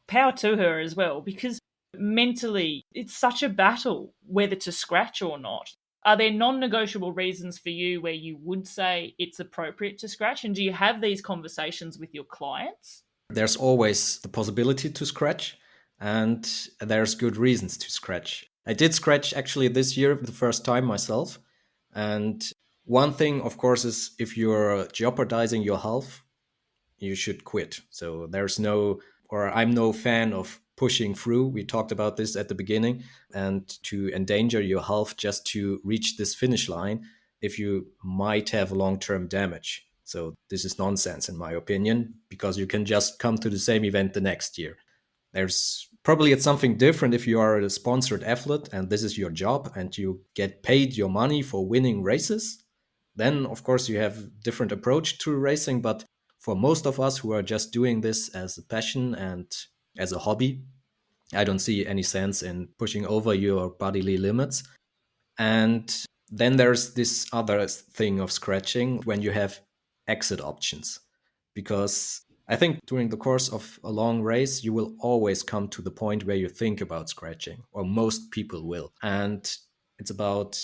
Power to her as well, because mentally it's such a battle whether to scratch or not. Are there non negotiable reasons for you where you would say it's appropriate to scratch? And do you have these conversations with your clients? There's always the possibility to scratch, and there's good reasons to scratch. I did scratch actually this year for the first time myself. And one thing, of course, is if you're jeopardizing your health, you should quit. So there's no, or I'm no fan of pushing through. We talked about this at the beginning, and to endanger your health just to reach this finish line if you might have long term damage. So this is nonsense, in my opinion, because you can just come to the same event the next year. There's probably it's something different if you are a sponsored athlete and this is your job and you get paid your money for winning races. Then of course you have different approach to racing, but for most of us who are just doing this as a passion and as a hobby, I don't see any sense in pushing over your bodily limits. And then there's this other thing of scratching when you have exit options. Because I think during the course of a long race, you will always come to the point where you think about scratching, or most people will. And it's about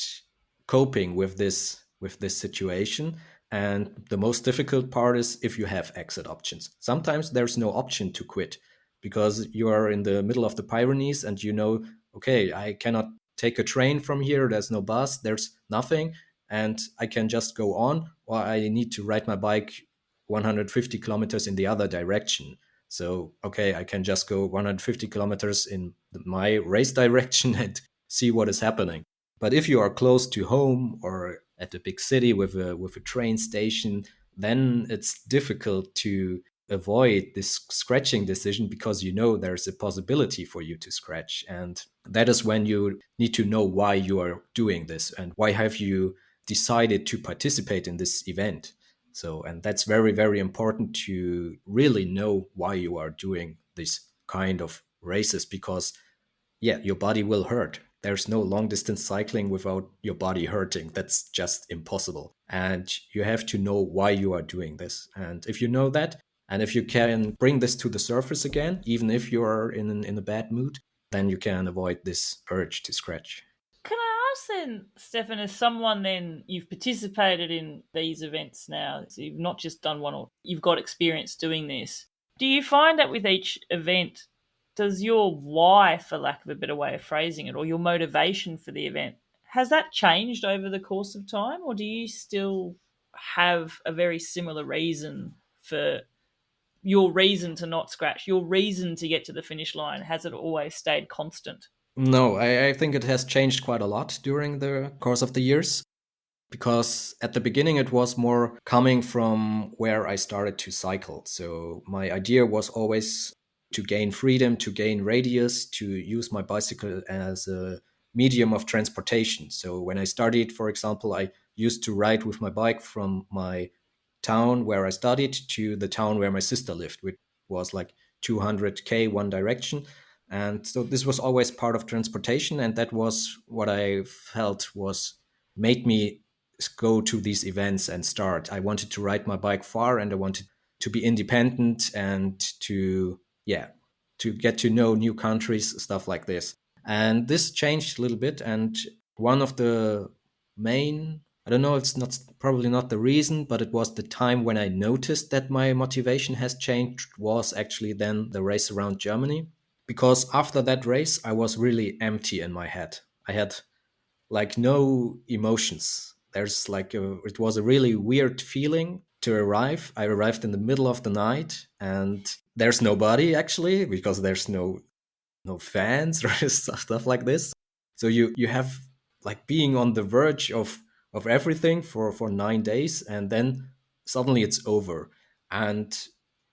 coping with this situation. And the most difficult part is if you have exit options. Sometimes there's no option to quit because you are in the middle of the Pyrenees and you know, okay, I cannot take a train from here. There's no bus, there's nothing. And I can just go on, or I need to ride my bike 150 kilometers in the other direction. So, okay, I can just go 150 kilometers in my race direction and see what is happening. But if you are close to home or at a big city with a train station, then it's difficult to avoid this scratching decision because you know there's a possibility for you to scratch. And that is when you need to know why you are doing this and why have you decided to participate in this event. So, and that's very, very important to really know why you are doing this kind of races because yeah, your body will hurt. There's no long distance cycling without your body hurting. That's just impossible. And you have to know why you are doing this. And if you know that, and if you can bring this to the surface again, even if you are in a bad mood, then you can avoid this urge to scratch. Can I ask then, Stefan, as someone then you've participated in these events now, so you've not just done one or you've got experience doing this. Do you find that with each event, does your why, for lack of a better way of phrasing it, or your motivation for the event, has that changed over the course of time, or do you still have a very similar reason for your reason to not scratch, your reason to get to the finish line? Has it always stayed constant? No, I think it has changed quite a lot during the course of the years. Because at the beginning it was more coming from where I started to cycle. So my idea was always to gain freedom, to gain radius, to use my bicycle as a medium of transportation. So when I studied, for example, I used to ride with my bike from my town where I studied to the town where my sister lived, which was like 200k one direction. And so this was always part of transportation. And that was what I felt was made me go to these events and start. I wanted to ride my bike far and I wanted to be independent and to, yeah, to get to know new countries, stuff like this. And this changed a little bit. And one of the main, I don't know, it's not probably not the reason, but it was the time when I noticed that my motivation has changed was actually then the race around Germany. Because after that race, I was really empty in my head. I had like no emotions. There's like it was a really weird feeling to arrive. I arrived in the middle of the night and there's nobody actually because there's no fans or stuff like this. So you have like being on the verge of everything for 9 days and then suddenly it's over. And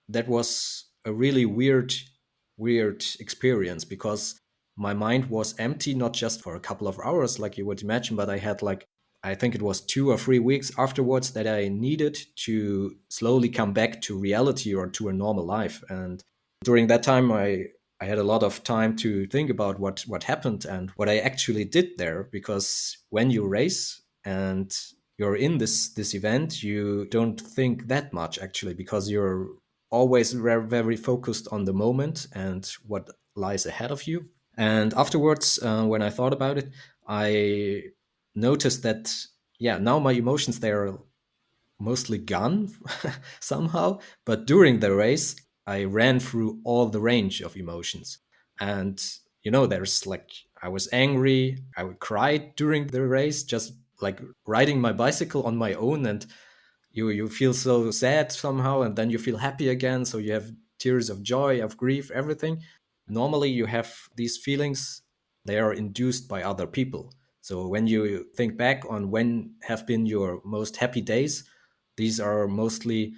that was a really weird experience because my mind was empty not just for a couple of hours like you would imagine, but I had like I think it was 2 or 3 weeks afterwards that I needed to slowly come back to reality or to a normal life. And during that time, I had a lot of time to think about what happened and what I actually did there. Because when you race and you're in this event, you don't think that much actually, because you're always very, very focused on the moment and what lies ahead of you. And afterwards, when I thought about it, I noticed that, yeah, now my emotions, they are mostly gone somehow. But during the race, I ran through all the range of emotions. And, there's like, I was angry, I would cry during the race, just like riding my bicycle on my own. And you feel so sad somehow, and then you feel happy again, so you have tears of joy, of grief, everything. Normally you have these feelings, they are induced by other people. So when you think back on when have been your most happy days, these are mostly,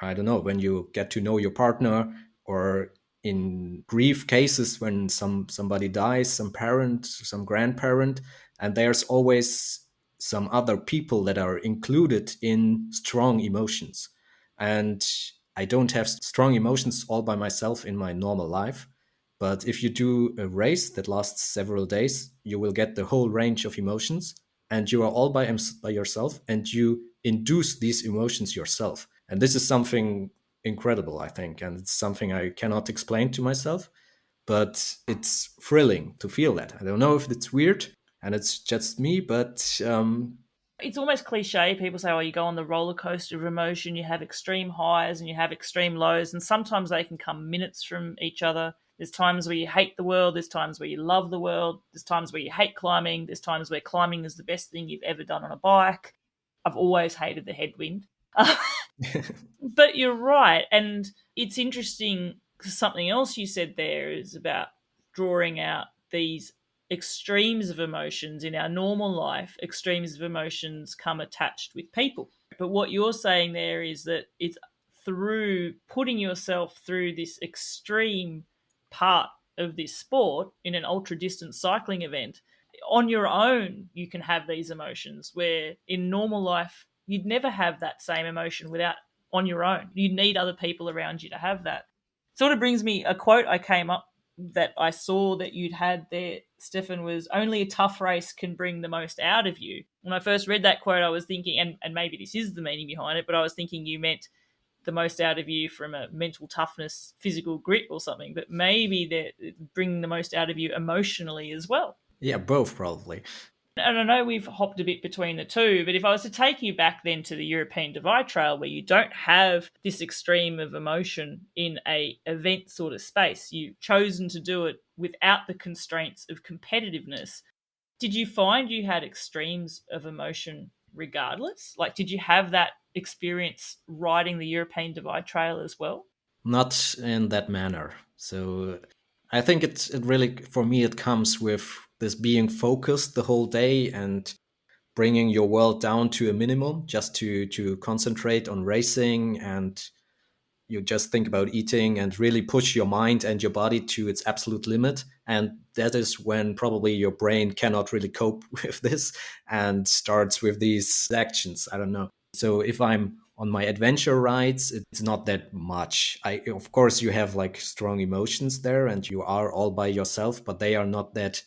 I don't know, when you get to know your partner, or in grief cases when somebody dies, some parent, some grandparent. And there's always some other people that are included in strong emotions. And I don't have strong emotions all by myself in my normal life. But if you do a race that lasts several days, you will get the whole range of emotions, and you are all by yourself, and you induce these emotions yourself. And this is something incredible, I think. And it's something I cannot explain to myself, but it's thrilling to feel that. I don't know if it's weird and it's just me, but It's almost cliche. People say, oh, you go on the roller coaster of emotion, you have extreme highs and you have extreme lows, and sometimes they can come minutes from each other. There's times where you hate the world, there's times where you love the world, there's times where you hate climbing, there's times where climbing is the best thing you've ever done on a bike. I've always hated the headwind. But you're right. And it's interesting because something else you said there is about drawing out these extremes of emotions in our normal life. Extremes of emotions come attached with people. But what you're saying there is that it's through putting yourself through this extreme part of this sport in an ultra distance cycling event on your own, you can have these emotions where in normal life you'd never have that same emotion without on your own. You need other people around you to have that. Sort of brings me a quote I came up that I saw that you'd had there, Stefan, was only a tough race can bring the most out of you. When I first read that quote, I was thinking, and maybe this is the meaning behind it, but I was thinking you meant the most out of you from a mental toughness, physical grit or something, but maybe they're bringing the most out of you emotionally as well. yeah, both probably. And I know we've hopped a bit between the two, but if I was to take you back then to the European Divide Trail where you don't have this extreme of emotion in a event sort of space, you've chosen to do it without the constraints of competitiveness. Did you find you had extremes of emotion regardless? Like, did you have that experience riding the European Divide Trail as well? Not in that manner. So I think it really, for me, it comes with this being focused the whole day and bringing your world down to a minimum, just to concentrate on racing. And you just think about eating and really push your mind and your body to its absolute limit. And that is when probably your brain cannot really cope with this and starts with these actions. I don't know. So if I'm on my adventure rides, it's not that much. I, of course, you have like strong emotions there and you are all by yourself, but they are not that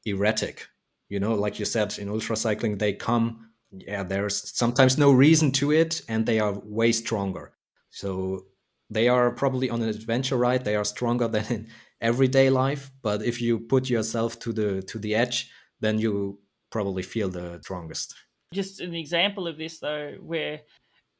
erratic. Like you said, in ultra cycling, they come, yeah, there's sometimes no reason to it, and they are way stronger. So they are probably on an adventure ride, they are stronger than in everyday life. But if you put yourself to the edge, then you probably feel the strongest. Just an example of this, though, where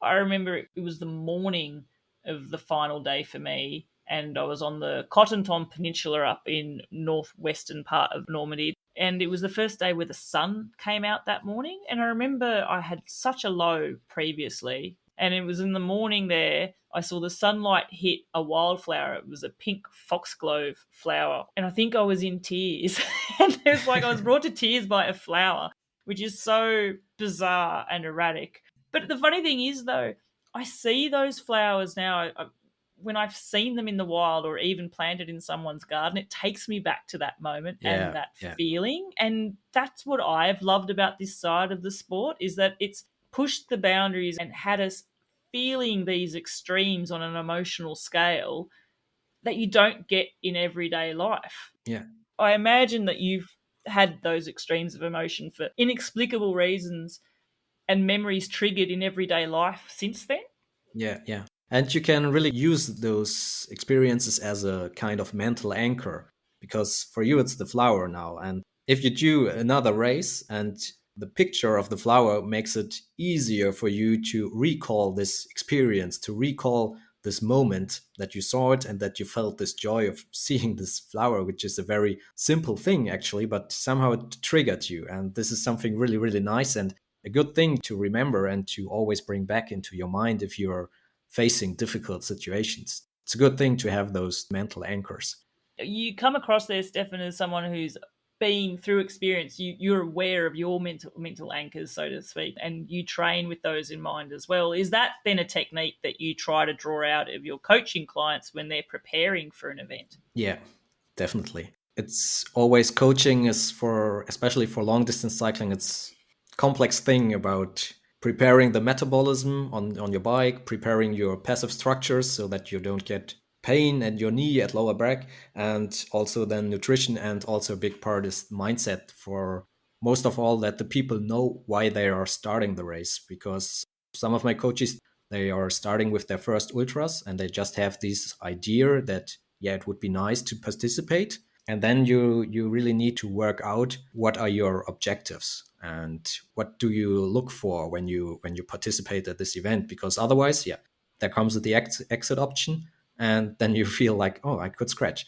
I remember it was the morning of the final day for me, and I was on the Cotentin Peninsula up in northwestern part of Normandy. And it was the first day where the sun came out that morning. And I remember I had such a low previously. And it was in the morning there, I saw the sunlight hit a wildflower. It was a pink foxglove flower. And I think I was in tears. And it was like I was brought to tears by a flower, which is so bizarre and erratic. But the funny thing is, though, I see those flowers now. when I've seen them in the wild or even planted in someone's garden, it takes me back to that moment and Yeah, that yeah, feeling. And that's what I've loved about this side of the sport, is that it's pushed the boundaries and had us feeling these extremes on an emotional scale that you don't get in everyday life. yeah. I imagine that you've had those extremes of emotion for inexplicable reasons and memories triggered in everyday life since then. Yeah, yeah. And you can really use those experiences as a kind of mental anchor because for you it's the flower now. And if you do another race and the picture of the flower makes it easier for you to recall this experience, to recall this moment that you saw it and that you felt this joy of seeing this flower, which is a very simple thing actually, but somehow it triggered you. And this is something really, really nice and a good thing to remember and to always bring back into your mind if you're facing difficult situations. It's a good thing to have those mental anchors. You come across there, Stefan, as someone who's been through experience. You're aware of your mental anchors, so to speak, and you train with those in mind as well. Is that then a technique that you try to draw out of your coaching clients when they're preparing for an event? Yeah, definitely. It's always coaching is for, especially for long distance cycling, it's a complex thing about preparing the metabolism on your bike, preparing your passive structures so that you don't get pain at your knee, at lower back, and also then nutrition. And also a big part is mindset for most of all that the people know why they are starting the race. Because some of my coaches, they are starting with their first ultras and they just have this idea that yeah, it would be nice to participate. And then you really need to work out what are your objectives and what do you look for when you participate at this event, because otherwise yeah, there comes the exit option and then you feel like, oh, I could scratch,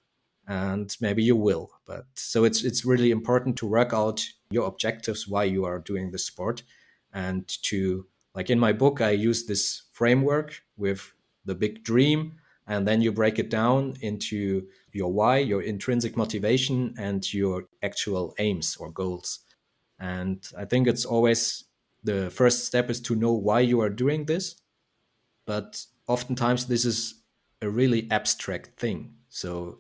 and maybe you will. But so it's really important to work out your objectives, why you are doing this sport. And to, like in my book, I use this framework with the big dream, and then you break it down into your why, your intrinsic motivation, and your actual aims or goals. And I think it's always the first step is to know why you are doing this. But oftentimes this is a really abstract thing. So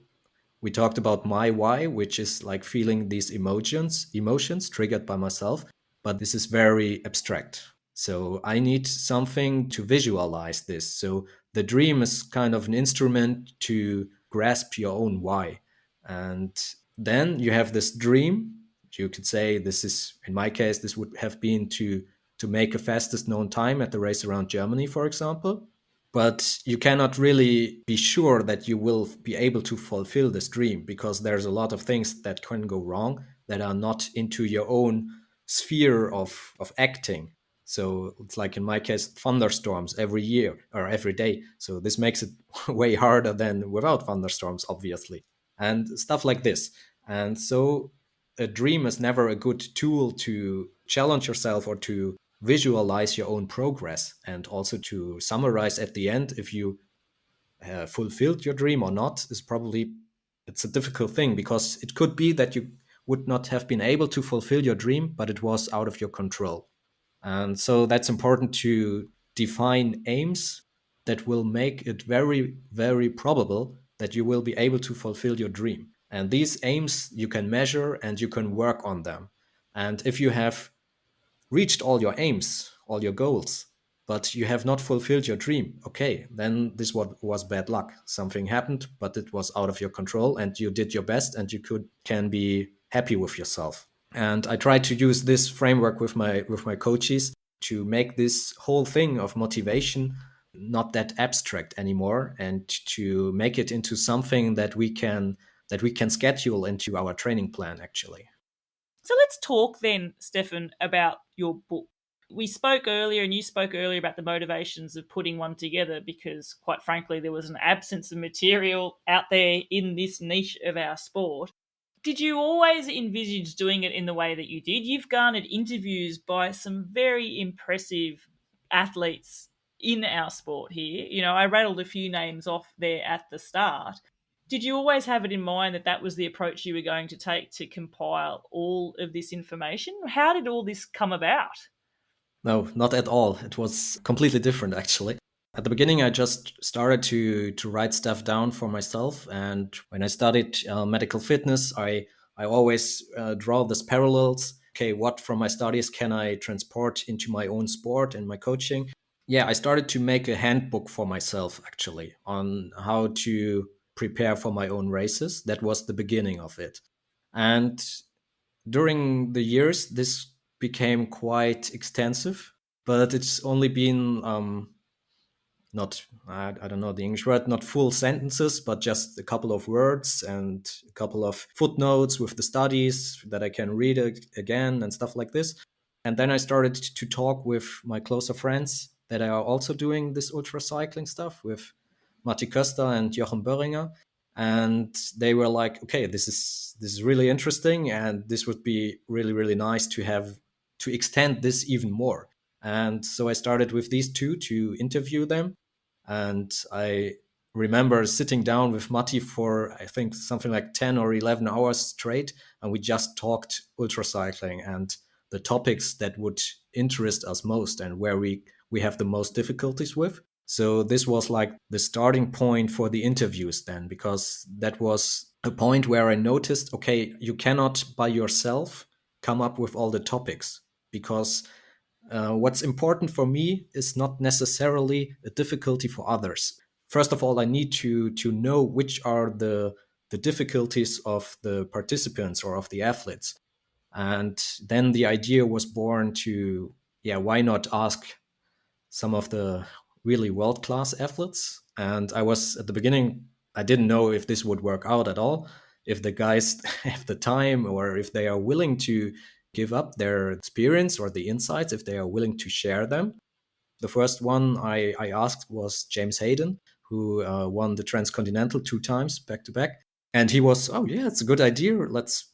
we talked about my why, which is like feeling these emotions triggered by myself, but this is very abstract. So I need something to visualize this. So the dream is kind of an instrument to grasp your own why. And then you have this dream. You could say this is, in my case, this would have been to make a fastest known time at the race around Germany, for example. But you cannot really be sure that you will be able to fulfill this dream because there's a lot of things that can go wrong that are not into your own sphere of acting. So it's like in my case, thunderstorms every year or every day. So this makes it way harder than without thunderstorms, obviously, and stuff like this. And so a dream is never a good tool to challenge yourself or to visualize your own progress, and also to summarize at the end if you fulfilled your dream or not is probably, it's a difficult thing because it could be that you would not have been able to fulfill your dream but it was out of your control. And so that's important to define aims that will make it very, very probable that you will be able to fulfill your dream. And these aims you can measure and you can work on them. And if you have reached all your aims, all your goals, but you have not fulfilled your dream, okay, then this was bad luck. Something happened, but it was out of your control and you did your best and you can be happy with yourself. And I try to use this framework with my coaches to make this whole thing of motivation not that abstract anymore and to make it into something that we can schedule into our training plan actually. So let's talk then, Stefan, about your book. We spoke earlier, and you spoke earlier about the motivations of putting one together because, quite frankly, there was an absence of material out there in this niche of our sport. Did you always envisage doing it in the way that you did? You've garnered interviews by some very impressive athletes in our sport here. You know, I rattled a few names off there at the start. Did you always have it in mind that that was the approach you were going to take to compile all of this information? How did all this come about? No, not at all. It was completely different, actually. At the beginning, I just started to write stuff down for myself. And when I studied medical fitness, I always draw these parallels. Okay, what from my studies can I transport into my own sport and my coaching? Yeah, I started to make a handbook for myself actually on how to prepare for my own races. That was the beginning of it. And during the years, this became quite extensive, but it's only been not I don't know the English word, not full sentences, but just a couple of words and a couple of footnotes with the studies that I can read again and stuff like this. And then I started to talk with my closer friends that are also doing this ultra cycling stuff with Matti Köster and Jochen Böhringer. And they were like, okay, this is really interesting, and this would be really, really nice to have to extend this even more. And so I started with these two to interview them. And I remember sitting down with Matti for, I think, something like 10 or 11 hours straight. And we just talked ultracycling and the topics that would interest us most and where we have the most difficulties with. So this was like the starting point for the interviews then, because that was a point where I noticed, okay, you cannot by yourself come up with all the topics, because what's important for me is not necessarily a difficulty for others. First of all, I need to know which are the difficulties of the participants or of the athletes, and then the idea was born to, yeah, why not ask some of the really world class athletes? And I was at the beginning, I didn't know if this would work out at all, if the guys have the time or if they are willing to give up their experience or the insights, if they are willing to share them. The first one I asked was James Hayden, who won the Transcontinental 2 times back to back. And he was, oh, yeah, it's a good idea. Let's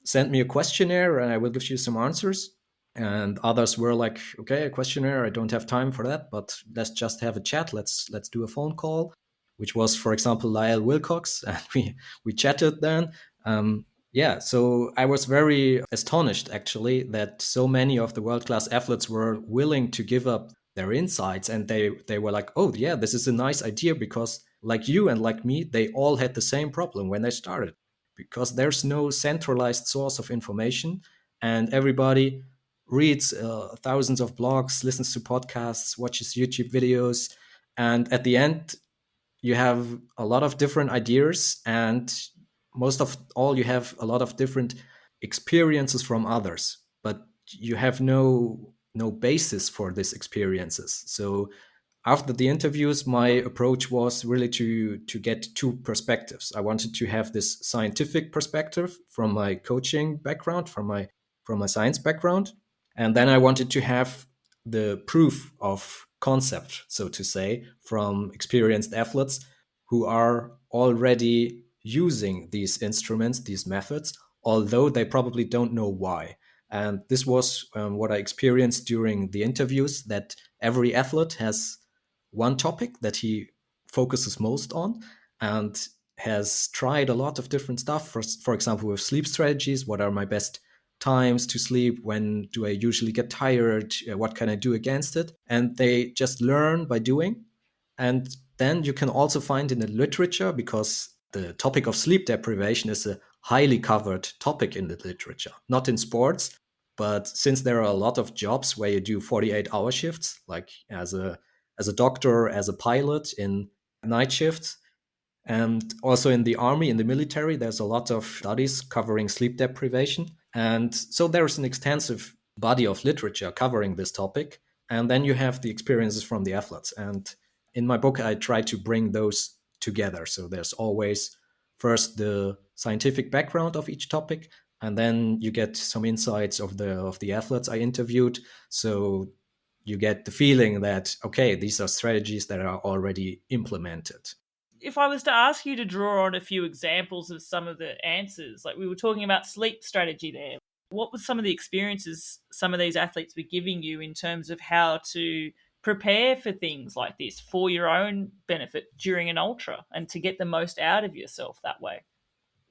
send me a questionnaire and I will give you some answers. And others were like, okay, a questionnaire, I don't have time for that, but let's just have a chat. Let's do a phone call, which was, for example, Lyle Wilcox. And we chatted then. Yeah, so I was very astonished actually that so many of the world class athletes were willing to give up their insights, and they were like, oh yeah, this is a nice idea, because like you and like me, they all had the same problem when they started, because there's no centralized source of information, and everybody reads thousands of blogs, listens to podcasts, watches YouTube videos, and at the end you have a lot of different ideas, and most of all you have a lot of different experiences from others, but you have no basis for these experiences. So after the interviews, my approach was really to get two perspectives. I wanted to have this scientific perspective from my coaching background, from my science background, and then I wanted to have the proof of concept, so to say, from experienced athletes who are already using these instruments, these methods, although they probably don't know why. And this was what I experienced during the interviews, that every athlete has one topic that he focuses most on and has tried a lot of different stuff. For example, with sleep strategies, what are my best times to sleep? When do I usually get tired? What can I do against it? And they just learn by doing. And then you can also find in the literature, because the topic of sleep deprivation is a highly covered topic in the literature, not in sports, but since there are a lot of jobs where you do 48-hour shifts, like as a doctor, as a pilot in night shifts, and also in the army, in the military, there's a lot of studies covering sleep deprivation. And so there's an extensive body of literature covering this topic. And then you have the experiences from the athletes. And in my book, I try to bring those together. So there's always first the scientific background of each topic, and then you get some insights of the athletes I interviewed. So you get the feeling that, okay, these are strategies that are already implemented. If I was to ask you to draw on a few examples of some of the answers, like we were talking about sleep strategy there, what were some of the experiences some of these athletes were giving you in terms of how to prepare for things like this for your own benefit during an ultra and to get the most out of yourself that way?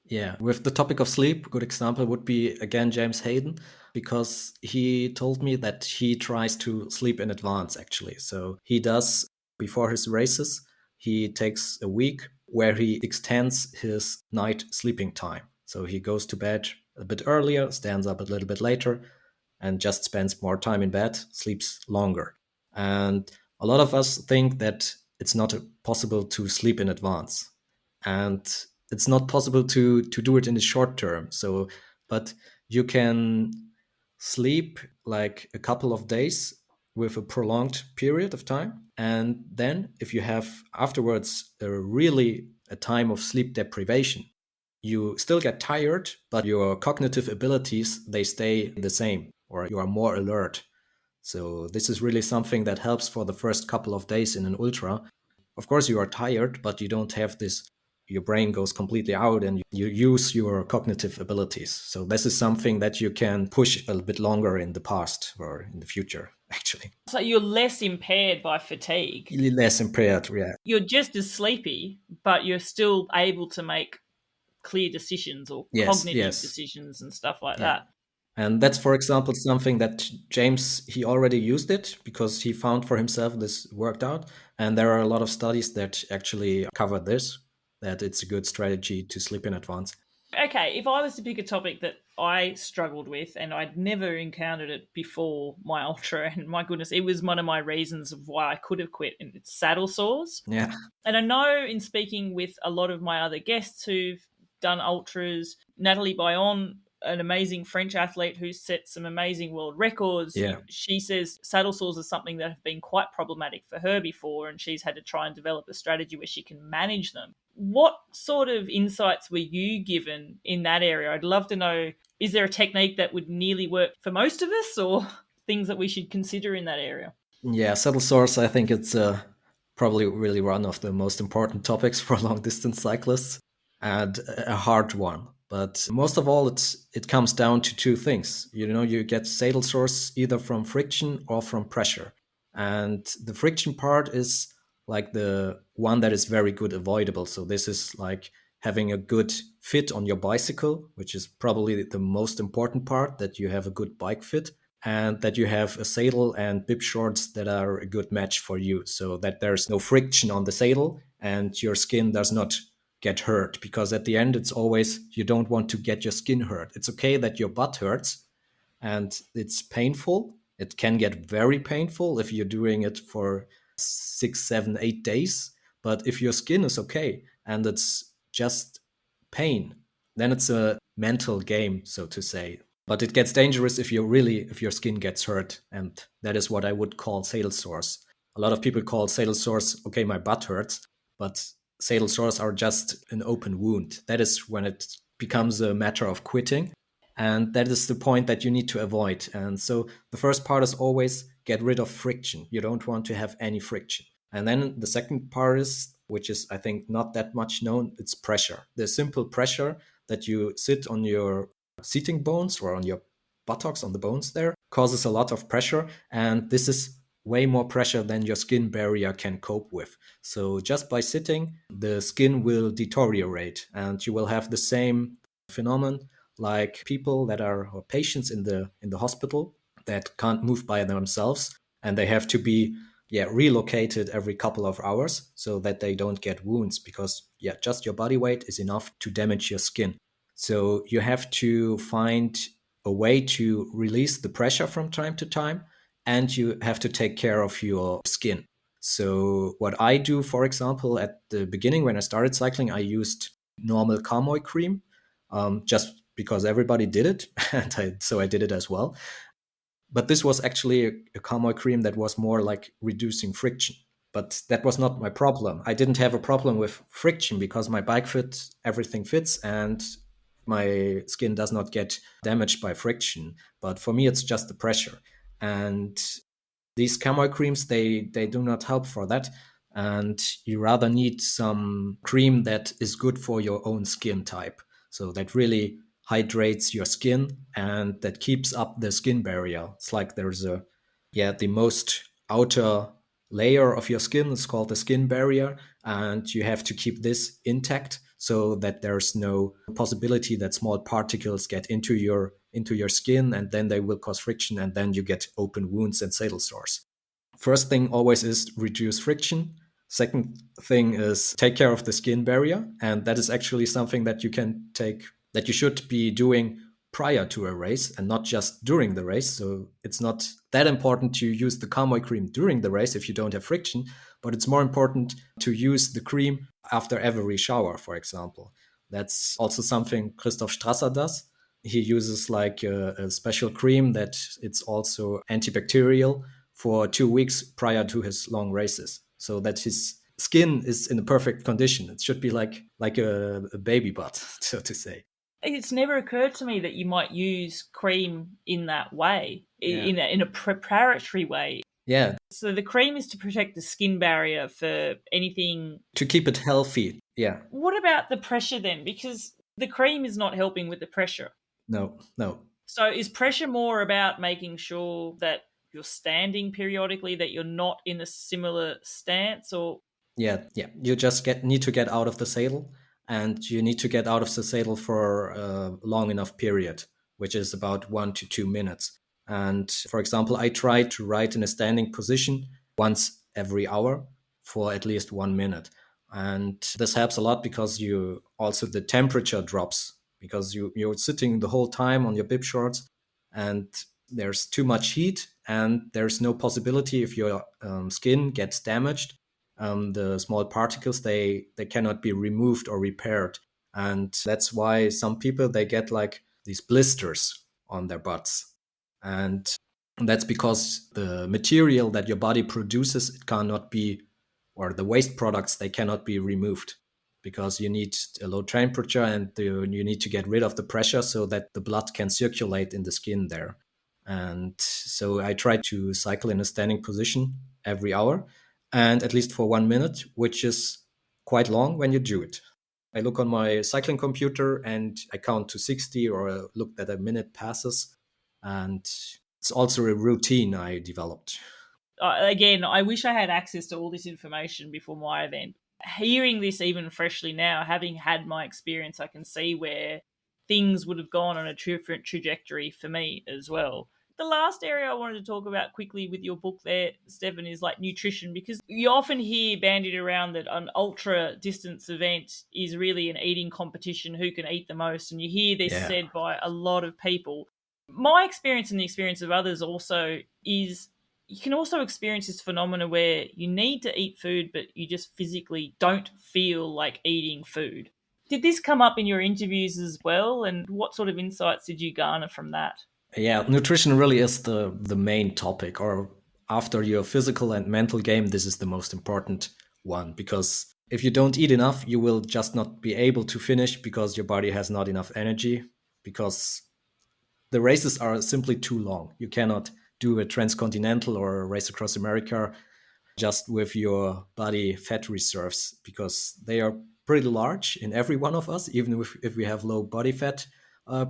Yeah, with the topic of sleep, a good example would be again James Hayden, because he told me that he tries to sleep in advance actually. So he does before his races, he takes a week where he extends his night sleeping time. So he goes to bed a bit earlier, stands up a little bit later, and just spends more time in bed, sleeps longer. And a lot of us think that it's not possible to sleep in advance. And it's not possible to do it in the short term. So, but you can sleep like a couple of days with a prolonged period of time. And then if you have afterwards a time of sleep deprivation, you still get tired, but your cognitive abilities, they stay the same, or you are more alert. So this is really something that helps for the first couple of days in an ultra. Of course, you are tired, but you don't have this, your brain goes completely out and you use your cognitive abilities. So this is something that you can push a little bit longer in the past or in the future, actually. So you're less impaired by fatigue. Less impaired, yeah. You're just as sleepy, but you're still able to make clear decisions or Yes, cognitive yes. decisions and stuff like Yeah. that. And that's, for example, something that James, he already used it because he found for himself this worked out. And there are a lot of studies that actually cover this, that it's a good strategy to sleep in advance. Okay, if I was to pick a topic that I struggled with and I'd never encountered it before my ultra, and my goodness, it was one of my reasons of why I could have quit, and it's saddle sores. Yeah. And I know in speaking with a lot of my other guests who've done ultras, Natalie Bayon, an amazing French athlete who's set some amazing world records, Yeah. she says saddle sores are something that have been quite problematic for her before, and she's had to try and develop a strategy where she can manage them. What sort of insights were you given in that area? I'd love to know, is there a technique that would nearly work for most of us, or things that we should consider in that area? Yeah, saddle sores, I think it's probably really one of the most important topics for long distance cyclists and a hard one. But most of all, it comes down to two things. You know, you get saddle sores either from friction or from pressure. And the friction part is like the one that is very good avoidable. So this is like having a good fit on your bicycle, which is probably the most important part, that you have a good bike fit and that you have a saddle and bib shorts that are a good match for you, so that there's no friction on the saddle and your skin does not get hurt. Because at the end, it's always, you don't want to get your skin hurt. It's okay that your butt hurts and it's painful. It can get very painful if you're doing it for 6, 7, 8 days. But if your skin is okay and it's just pain, then it's a mental game, so to say. But it gets dangerous if your skin gets hurt, and that is what I would call saddle sores. A lot of people call saddle sores, okay, my butt hurts, but saddle sores are just an open wound. That is when it becomes a matter of quitting, and that is the point that you need to avoid. And so the first part is always get rid of friction. You don't want to have any friction. And then the second part is, which is I think not that much known, it's pressure. The simple pressure that you sit on your seating bones or on your buttocks, on the bones there, causes a lot of pressure. And this is way more pressure than your skin barrier can cope with. So just by sitting, the skin will deteriorate and you will have the same phenomenon like people that are, or patients in the hospital that can't move by themselves and they have to be relocated every couple of hours so that they don't get wounds, because just your body weight is enough to damage your skin. So you have to find a way to release the pressure from time to time, and you have to take care of your skin. So what I do, for example, at the beginning when I started cycling, I used normal Carmoy cream, just because everybody did it, and so I did it as well. But this was actually a Carmoy cream that was more like reducing friction. But that was not my problem. I didn't have a problem with friction because my bike fit, everything fits, and my skin does not get damaged by friction. But for me, it's just the pressure. And these Camoy creams, they do not help for that. And you rather need some cream that is good for your own skin type. So that really hydrates your skin and that keeps up the skin barrier. It's like there's the most outer layer of your skin is called the skin barrier, and you have to keep this intact so that there's no possibility that small particles get into your skin and then they will cause friction and then you get open wounds and saddle sores. First thing always is reduce friction. Second thing is take care of the skin barrier. And that is actually something that that you should be doing prior to a race and not just during the race. So it's not that important to use the Carmoy cream during the race if you don't have friction, but it's more important to use the cream after every shower, for example. That's also something Christoph Strasser does. He uses like a special cream that it's also antibacterial for 2 weeks prior to his long races, so that his skin is in a perfect condition. It should be like a baby butt, so to say. It's never occurred to me that you might use cream in that way, Yeah, in a preparatory way. yeah, So the cream is to protect the skin barrier for anything. to keep it healthy. Yeah, What about the pressure then? Because the cream is not helping with the pressure. no, no. So is pressure more about making sure that you're standing periodically, that you're not in a similar stance, or Yeah, yeah. You just need to get out of the saddle, and you need to get out of the saddle for a long enough period, which is about 1 to 2 minutes. And for example, I try to ride in a standing position once every hour for at least 1 minute. And this helps a lot because you also the temperature drops because you're sitting the whole time on your bib shorts, and there's too much heat, and there's no possibility if your skin gets damaged, the small particles, they cannot be removed or repaired, and that's why some people they get like these blisters on their butts, and that's because the material that your body produces, it cannot be, or the waste products, they cannot be removed because you need a low temperature, and you need to get rid of the pressure so that the blood can circulate in the skin there. And so I try to cycle in a standing position every hour, and at least for 1 minute, which is quite long when you do it. I look on my cycling computer and I count to 60, or I look that a minute passes. And it's also a routine I developed. again, I wish I had access to all this information before my event. Hearing this even freshly now, having had my experience, I can see where things would have gone on a different trajectory for me as well. The last area I wanted to talk about quickly with your book there, Stefan, is like nutrition, because you often hear bandied around that an ultra distance event is really an eating competition, who can eat the most. And you hear this Yeah. said by a lot of people. My experience and the experience of others also is you can also experience this phenomena where you need to eat food, but you just physically don't feel like eating food. Did this come up in your interviews as well? And what sort of insights did you garner from that? Yeah, nutrition really is the main topic, or after your physical and mental game, this is the most important one, because if you don't eat enough, you will just not be able to finish because your body has not enough energy, because the races are simply too long. You cannot do a transcontinental or a race across America just with your body fat reserves, because they are pretty large in every one of us, even if we have low body fat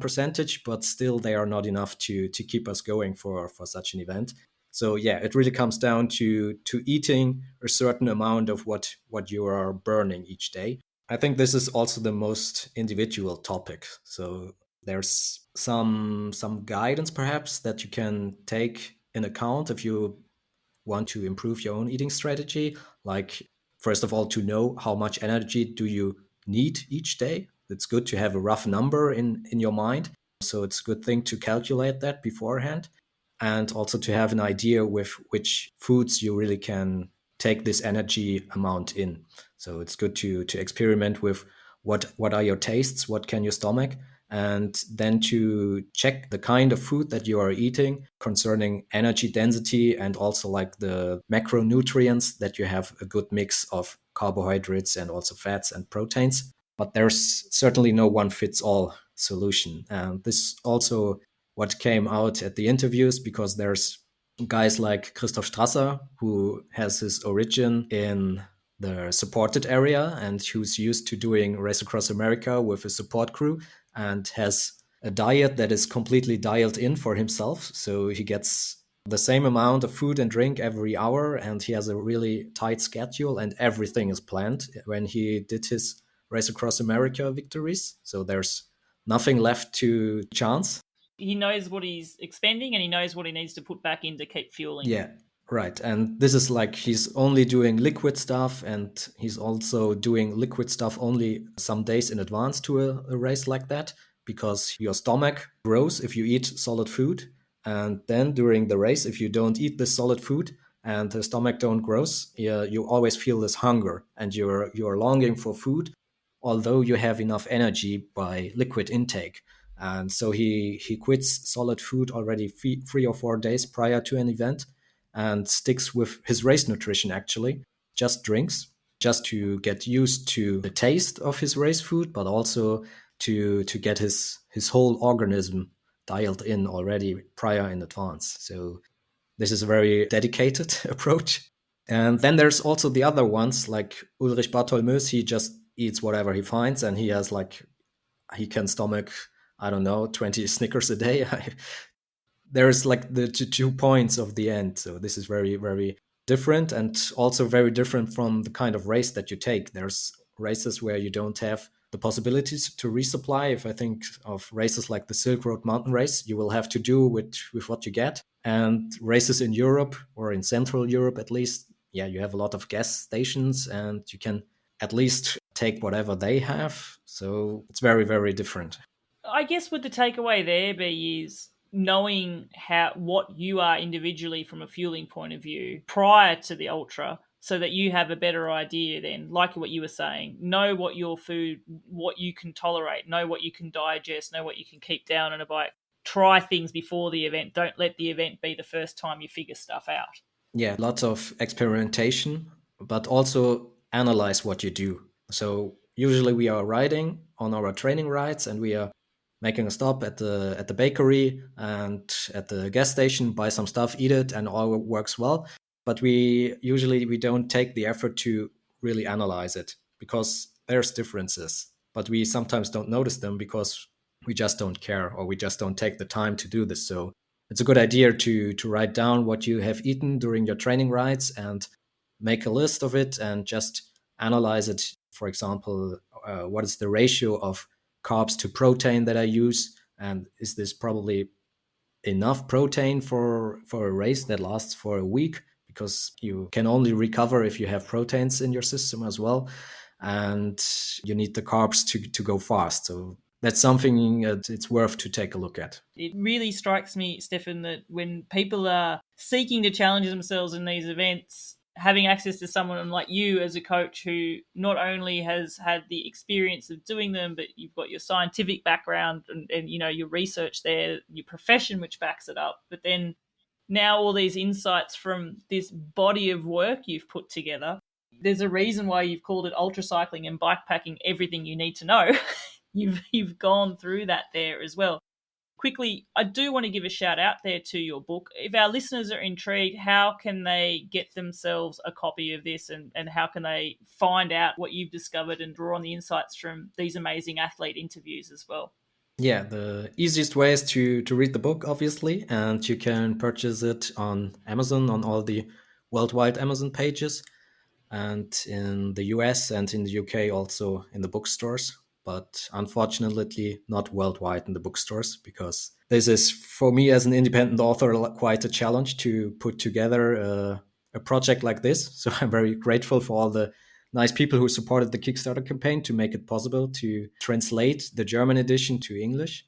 percentage, but still they are not enough to keep us going for such an event. So yeah, it really comes down to eating a certain amount of what you are burning each day. I think this is also the most individual topic. So there's some guidance perhaps that you can take in account if you want to improve your own eating strategy, like first of all to know how much energy do you need each day. It's good to have a rough number in your mind, so it's a good thing to calculate that beforehand, and also to have an idea with which foods you really can take this energy amount in. So it's good to experiment with what are your tastes, what can your stomach, and then to check the kind of food that you are eating concerning energy density, and also like the macronutrients, that you have a good mix of carbohydrates and also fats and proteins. But there's certainly no one fits all solution. And this also what came out at the interviews, because there's guys like Christoph Strasser, who has his origin in the supported area and who's used to doing Race Across America with a support crew, and has a diet that is completely dialed in for himself. So he gets the same amount of food and drink every hour, and he has a really tight schedule, and everything is planned when he did his Race Across America victories. So there's nothing left to chance. He knows what he's expending and he knows what he needs to put back in to keep fueling Yeah, him. Right. And this is like he's only doing liquid stuff, and he's also doing liquid stuff only some days in advance to a race like that, because your stomach grows if you eat solid food. And then during the race, if you don't eat this solid food and the stomach don't grows, you always feel this hunger and you're longing for food, although you have enough energy by liquid intake. And so he quits solid food already 3 or 4 days prior to an event and sticks with his race nutrition, actually just drinks, just to get used to the taste of his race food, but also to get his whole organism dialed in already prior in advance. So this is a very dedicated approach. And then there's also the other ones like Ulrich Bartholmeus. He just eats whatever he finds, and he has like he can stomach, I don't know, 20 Snickers a day. There's like the 2 points of the end. So this is very, very different, and also very different from the kind of race that you take. There's races where you don't have the possibilities to resupply. If I think of races like the Silk Road Mountain Race, you will have to do with what you get. And races in Europe, or in Central Europe at least, yeah, you have a lot of gas stations and you can at least take whatever they have. So it's very, very different. I guess would the takeaway there be is knowing how what you are individually from a fueling point of view prior to the ultra, so that you have a better idea then, like what you were saying, know what your food, what you can tolerate, know what you can digest, know what you can keep down on a bike. Try things before the event. Don't let the event be the first time you figure stuff out. Yeah, lots of experimentation, but also analyze what you do. So usually we are riding on our training rides, and we are making a stop at the bakery and at the gas station, buy some stuff, eat it, and all works well. But we don't take the effort to really analyze it, because there's differences. But we sometimes don't notice them because we just don't care, or we just don't take the time to do this. So it's a good idea to write down what you have eaten during your training rides and make a list of it and just analyze it. For example, what is the ratio of carbs to protein that I use, and is this probably enough protein for a race that lasts for a week, because you can only recover if you have proteins in your system as well, and you need the carbs to go fast. So that's something that it's worth to take a look at. It really strikes me, Stefan, that when people are seeking to challenge themselves in these events, having access to someone like you as a coach who not only has had the experience of doing them, but you've got your scientific background and you know your research there, your profession which backs it up, but then now all these insights from this body of work you've put together. There's a reason why you've called it ultra cycling and bikepacking everything you need to know. You've gone through that there as well. Quickly, I do want to give a shout out there to your book. If our listeners are intrigued, how can they get themselves a copy of this, and how can they find out what you've discovered and draw on the insights from these amazing athlete interviews as well? Yeah, the easiest way is to read the book, obviously, and you can purchase it on Amazon, on all the worldwide Amazon pages, and in the US and in the UK also in the bookstores. But unfortunately, not worldwide in the bookstores, because this is, for me as an independent author, quite a challenge to put together a project like this. So I'm very grateful for all the nice people who supported the Kickstarter campaign to make it possible to translate the German edition to English.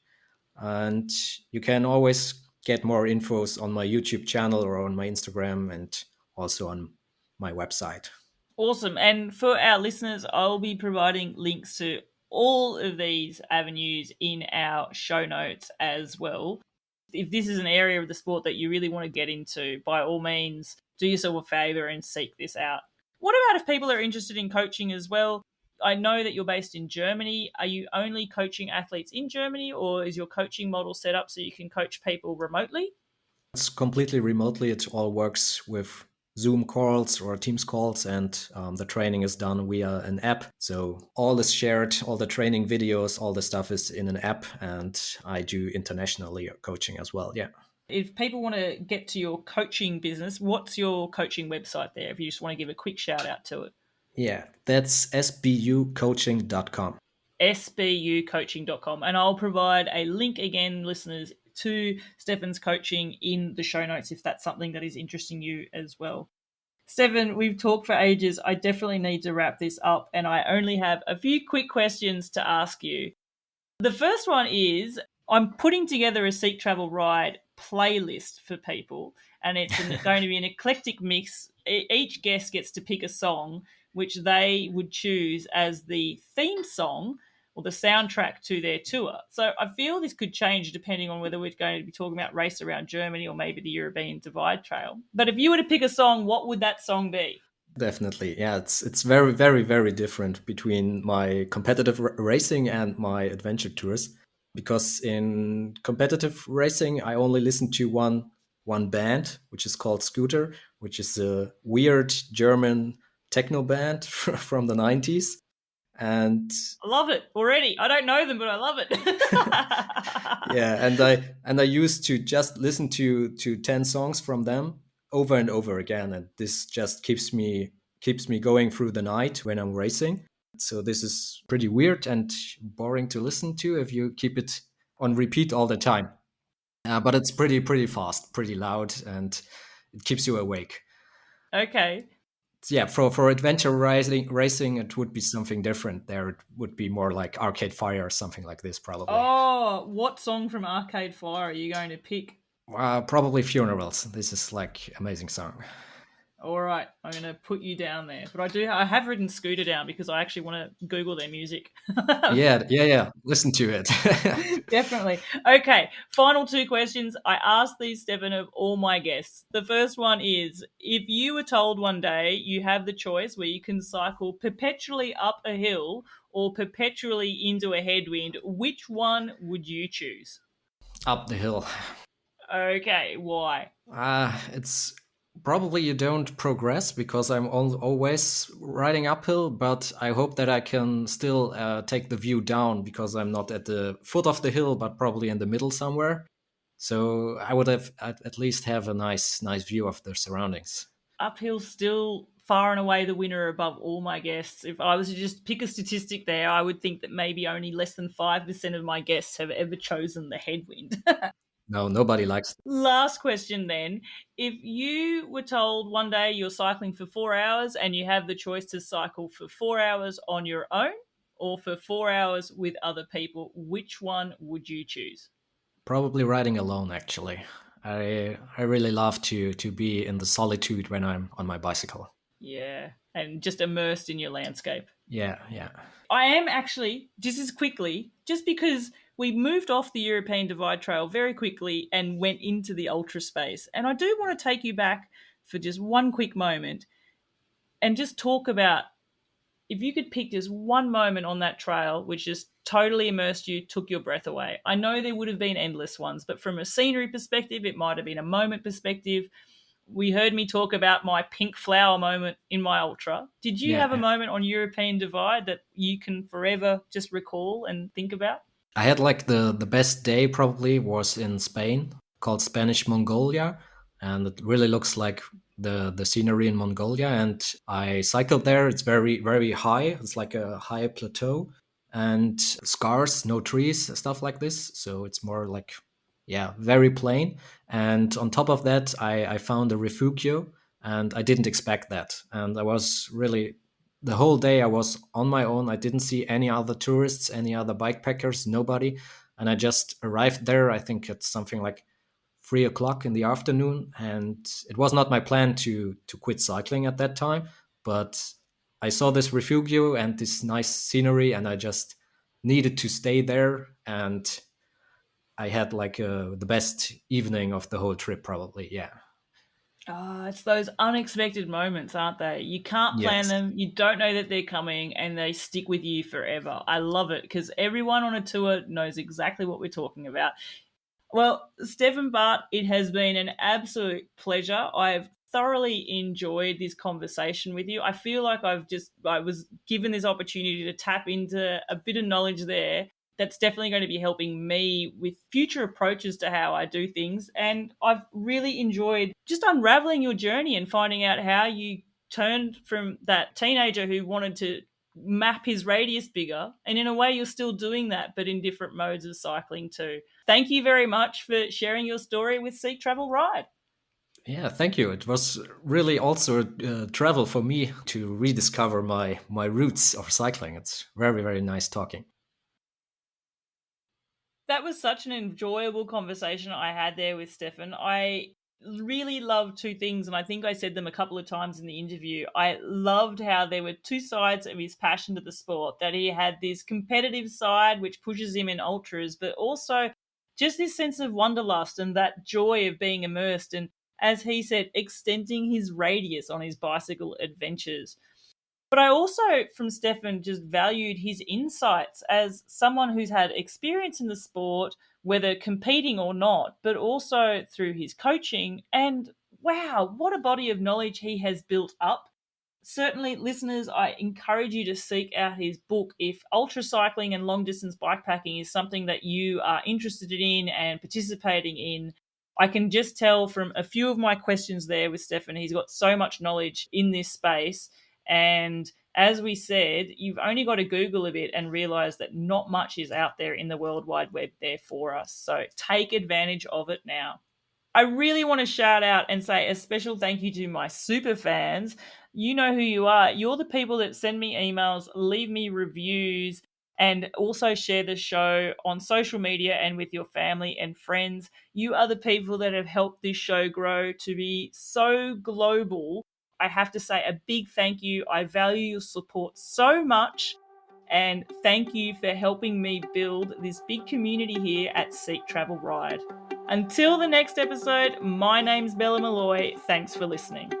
And you can always get more infos on my YouTube channel or on my Instagram, and also on my website. Awesome. And for our listeners, I'll be providing links to all of these avenues in our show notes as well. If this is an area of the sport that you really want to get into, by all means, do yourself a favor and seek this out. What about if people are interested in coaching as well? I know that you're based in Germany. Are you only coaching athletes in Germany, or is your coaching model set up so you can coach people remotely? It's completely remotely. It all works with Zoom calls or Teams calls, and the training is done via an app. So all is shared, all the training videos, all the stuff is in an app, and I do internationally coaching as well. Yeah. If people want to get to your coaching business, what's your coaching website there? If you just want to give a quick shout out to it. Yeah, that's sbucoaching.com. sbucoaching.com. And I'll provide a link again, listeners, to Stefan's coaching in the show notes if that's something that is interesting you as well. Stefan, we've talked for ages. I definitely need to wrap this up, and I only have a few quick questions to ask you. The first one is I'm putting together a Seek Travel Ride playlist for people, and it's going to be an eclectic mix. Each guest gets to pick a song which they would choose as the theme song or the soundtrack to their tour. So I feel this could change depending on whether we're going to be talking about race around Germany or maybe the European Divide Trail. But if you were to pick a song, what would that song be? Definitely, yeah. It's very, very, very different between my competitive racing and my adventure tours, because in competitive racing I only listen to one band, which is called Scooter, which is a weird German techno band from the 90s. And I love it already. I don't know them, but I love it. yeah, and I used to just listen to 10 songs from them over and over again, and this just keeps me going through the night when I'm racing. So this is pretty weird and boring to listen to if you keep it on repeat all the time. But it's pretty fast, pretty loud, and it keeps you awake. Okay. Yeah, for adventure racing, it would be something different. There, it would be more like Arcade Fire or something like this, probably. Oh, what song from Arcade Fire are you going to pick? Probably Funerals. This is like amazing song. All right, I'm going to put you down there. But I have written Scooter down because I actually want to Google their music. Yeah. Listen to it. Definitely. Okay, final two questions. I asked these, Stefan, of all my guests. The first one is if you were told one day you have the choice where you can cycle perpetually up a hill or perpetually into a headwind, which one would you choose? Up the hill. Okay, why? It's probably you don't progress because I'm always riding uphill, but I hope that I can still take the view down because I'm not at the foot of the hill, but probably in the middle somewhere. So I would have at least have a nice view of the surroundings. Uphill still far and away the winner above all my guests. If I was to just pick a statistic there, I would think that maybe only less than 5% of my guests have ever chosen the headwind. No, nobody likes. Last question then. If you were told one day you're cycling for 4 hours and you have the choice to cycle for 4 hours on your own or for 4 hours with other people, which one would you choose? Probably riding alone, actually. I really love to be in the solitude when I'm on my bicycle. Yeah, and just immersed in your landscape. Yeah. I am actually, just as quickly, just because we moved off the European Divide Trail very quickly and went into the ultra space. And I do want to take you back for just one quick moment and just talk about if you could pick just one moment on that trail which just totally immersed you, took your breath away. I know there would have been endless ones, but from a scenery perspective, it might have been a moment perspective. We heard me talk about my pink flower moment in my ultra. Did you have a Yeah. moment on European Divide that you can forever just recall and think about? I had like the best day probably was in Spain, called Spanish Mongolia, and it really looks like the scenery in Mongolia. And I cycled there. It's very high. It's like a high plateau and scars, no trees, stuff like this. So it's more like, yeah, very plain. And on top of that, I found a refugio, and I didn't expect that. And I was really, the whole day I was on my own. I didn't see any other tourists, any other bikepackers, nobody. And I just arrived there. I think it's something like 3 o'clock in the afternoon, and it was not my plan to quit cycling at that time. But I saw this refugio and this nice scenery, and I just needed to stay there. And I had like the best evening of the whole trip, probably. Yeah. Ah, it's those unexpected moments, aren't they? You can't plan Yes. them, you don't know that they're coming, and they stick with you forever. I love it because everyone on a tour knows exactly what we're talking about. Well, Stefan Barth, it has been an absolute pleasure. I've thoroughly enjoyed this conversation with you. I feel like I was given this opportunity to tap into a bit of knowledge there that's definitely going to be helping me with future approaches to how I do things. And I've really enjoyed just unraveling your journey and finding out how you turned from that teenager who wanted to map his radius bigger. And in a way, you're still doing that, but in different modes of cycling too. Thank you very much for sharing your story with Seek Travel Ride. Yeah, thank you. It was really also travel for me to rediscover my roots of cycling. It's very, very nice talking. That was such an enjoyable conversation I had there with Stefan. I really loved two things, and I think I said them a couple of times in the interview. I loved how there were two sides of his passion to the sport, that he had this competitive side, which pushes him in ultras, but also just this sense of wanderlust and that joy of being immersed. And as he said, extending his radius on his bicycle adventures. But I also, from Stefan, just valued his insights as someone who's had experience in the sport, whether competing or not, but also through his coaching. And wow, what a body of knowledge he has built up. Certainly, listeners, I encourage you to seek out his book if ultra cycling and long distance bikepacking is something that you are interested in and participating in. I can just tell from a few of my questions there with Stefan, he's got so much knowledge in this space. And as we said, you've only got to Google a bit and realize that not much is out there in the World Wide Web there for us. So take advantage of it now. I really want to shout out and say a special thank you to my super fans. You know who you are. You're the people that send me emails, leave me reviews, and also share the show on social media and with your family and friends. You are the people that have helped this show grow to be so global. I have to say a big thank you. I value your support so much. And thank you for helping me build this big community here at Seek Travel Ride. Until the next episode, my name's Bella Malloy. Thanks for listening.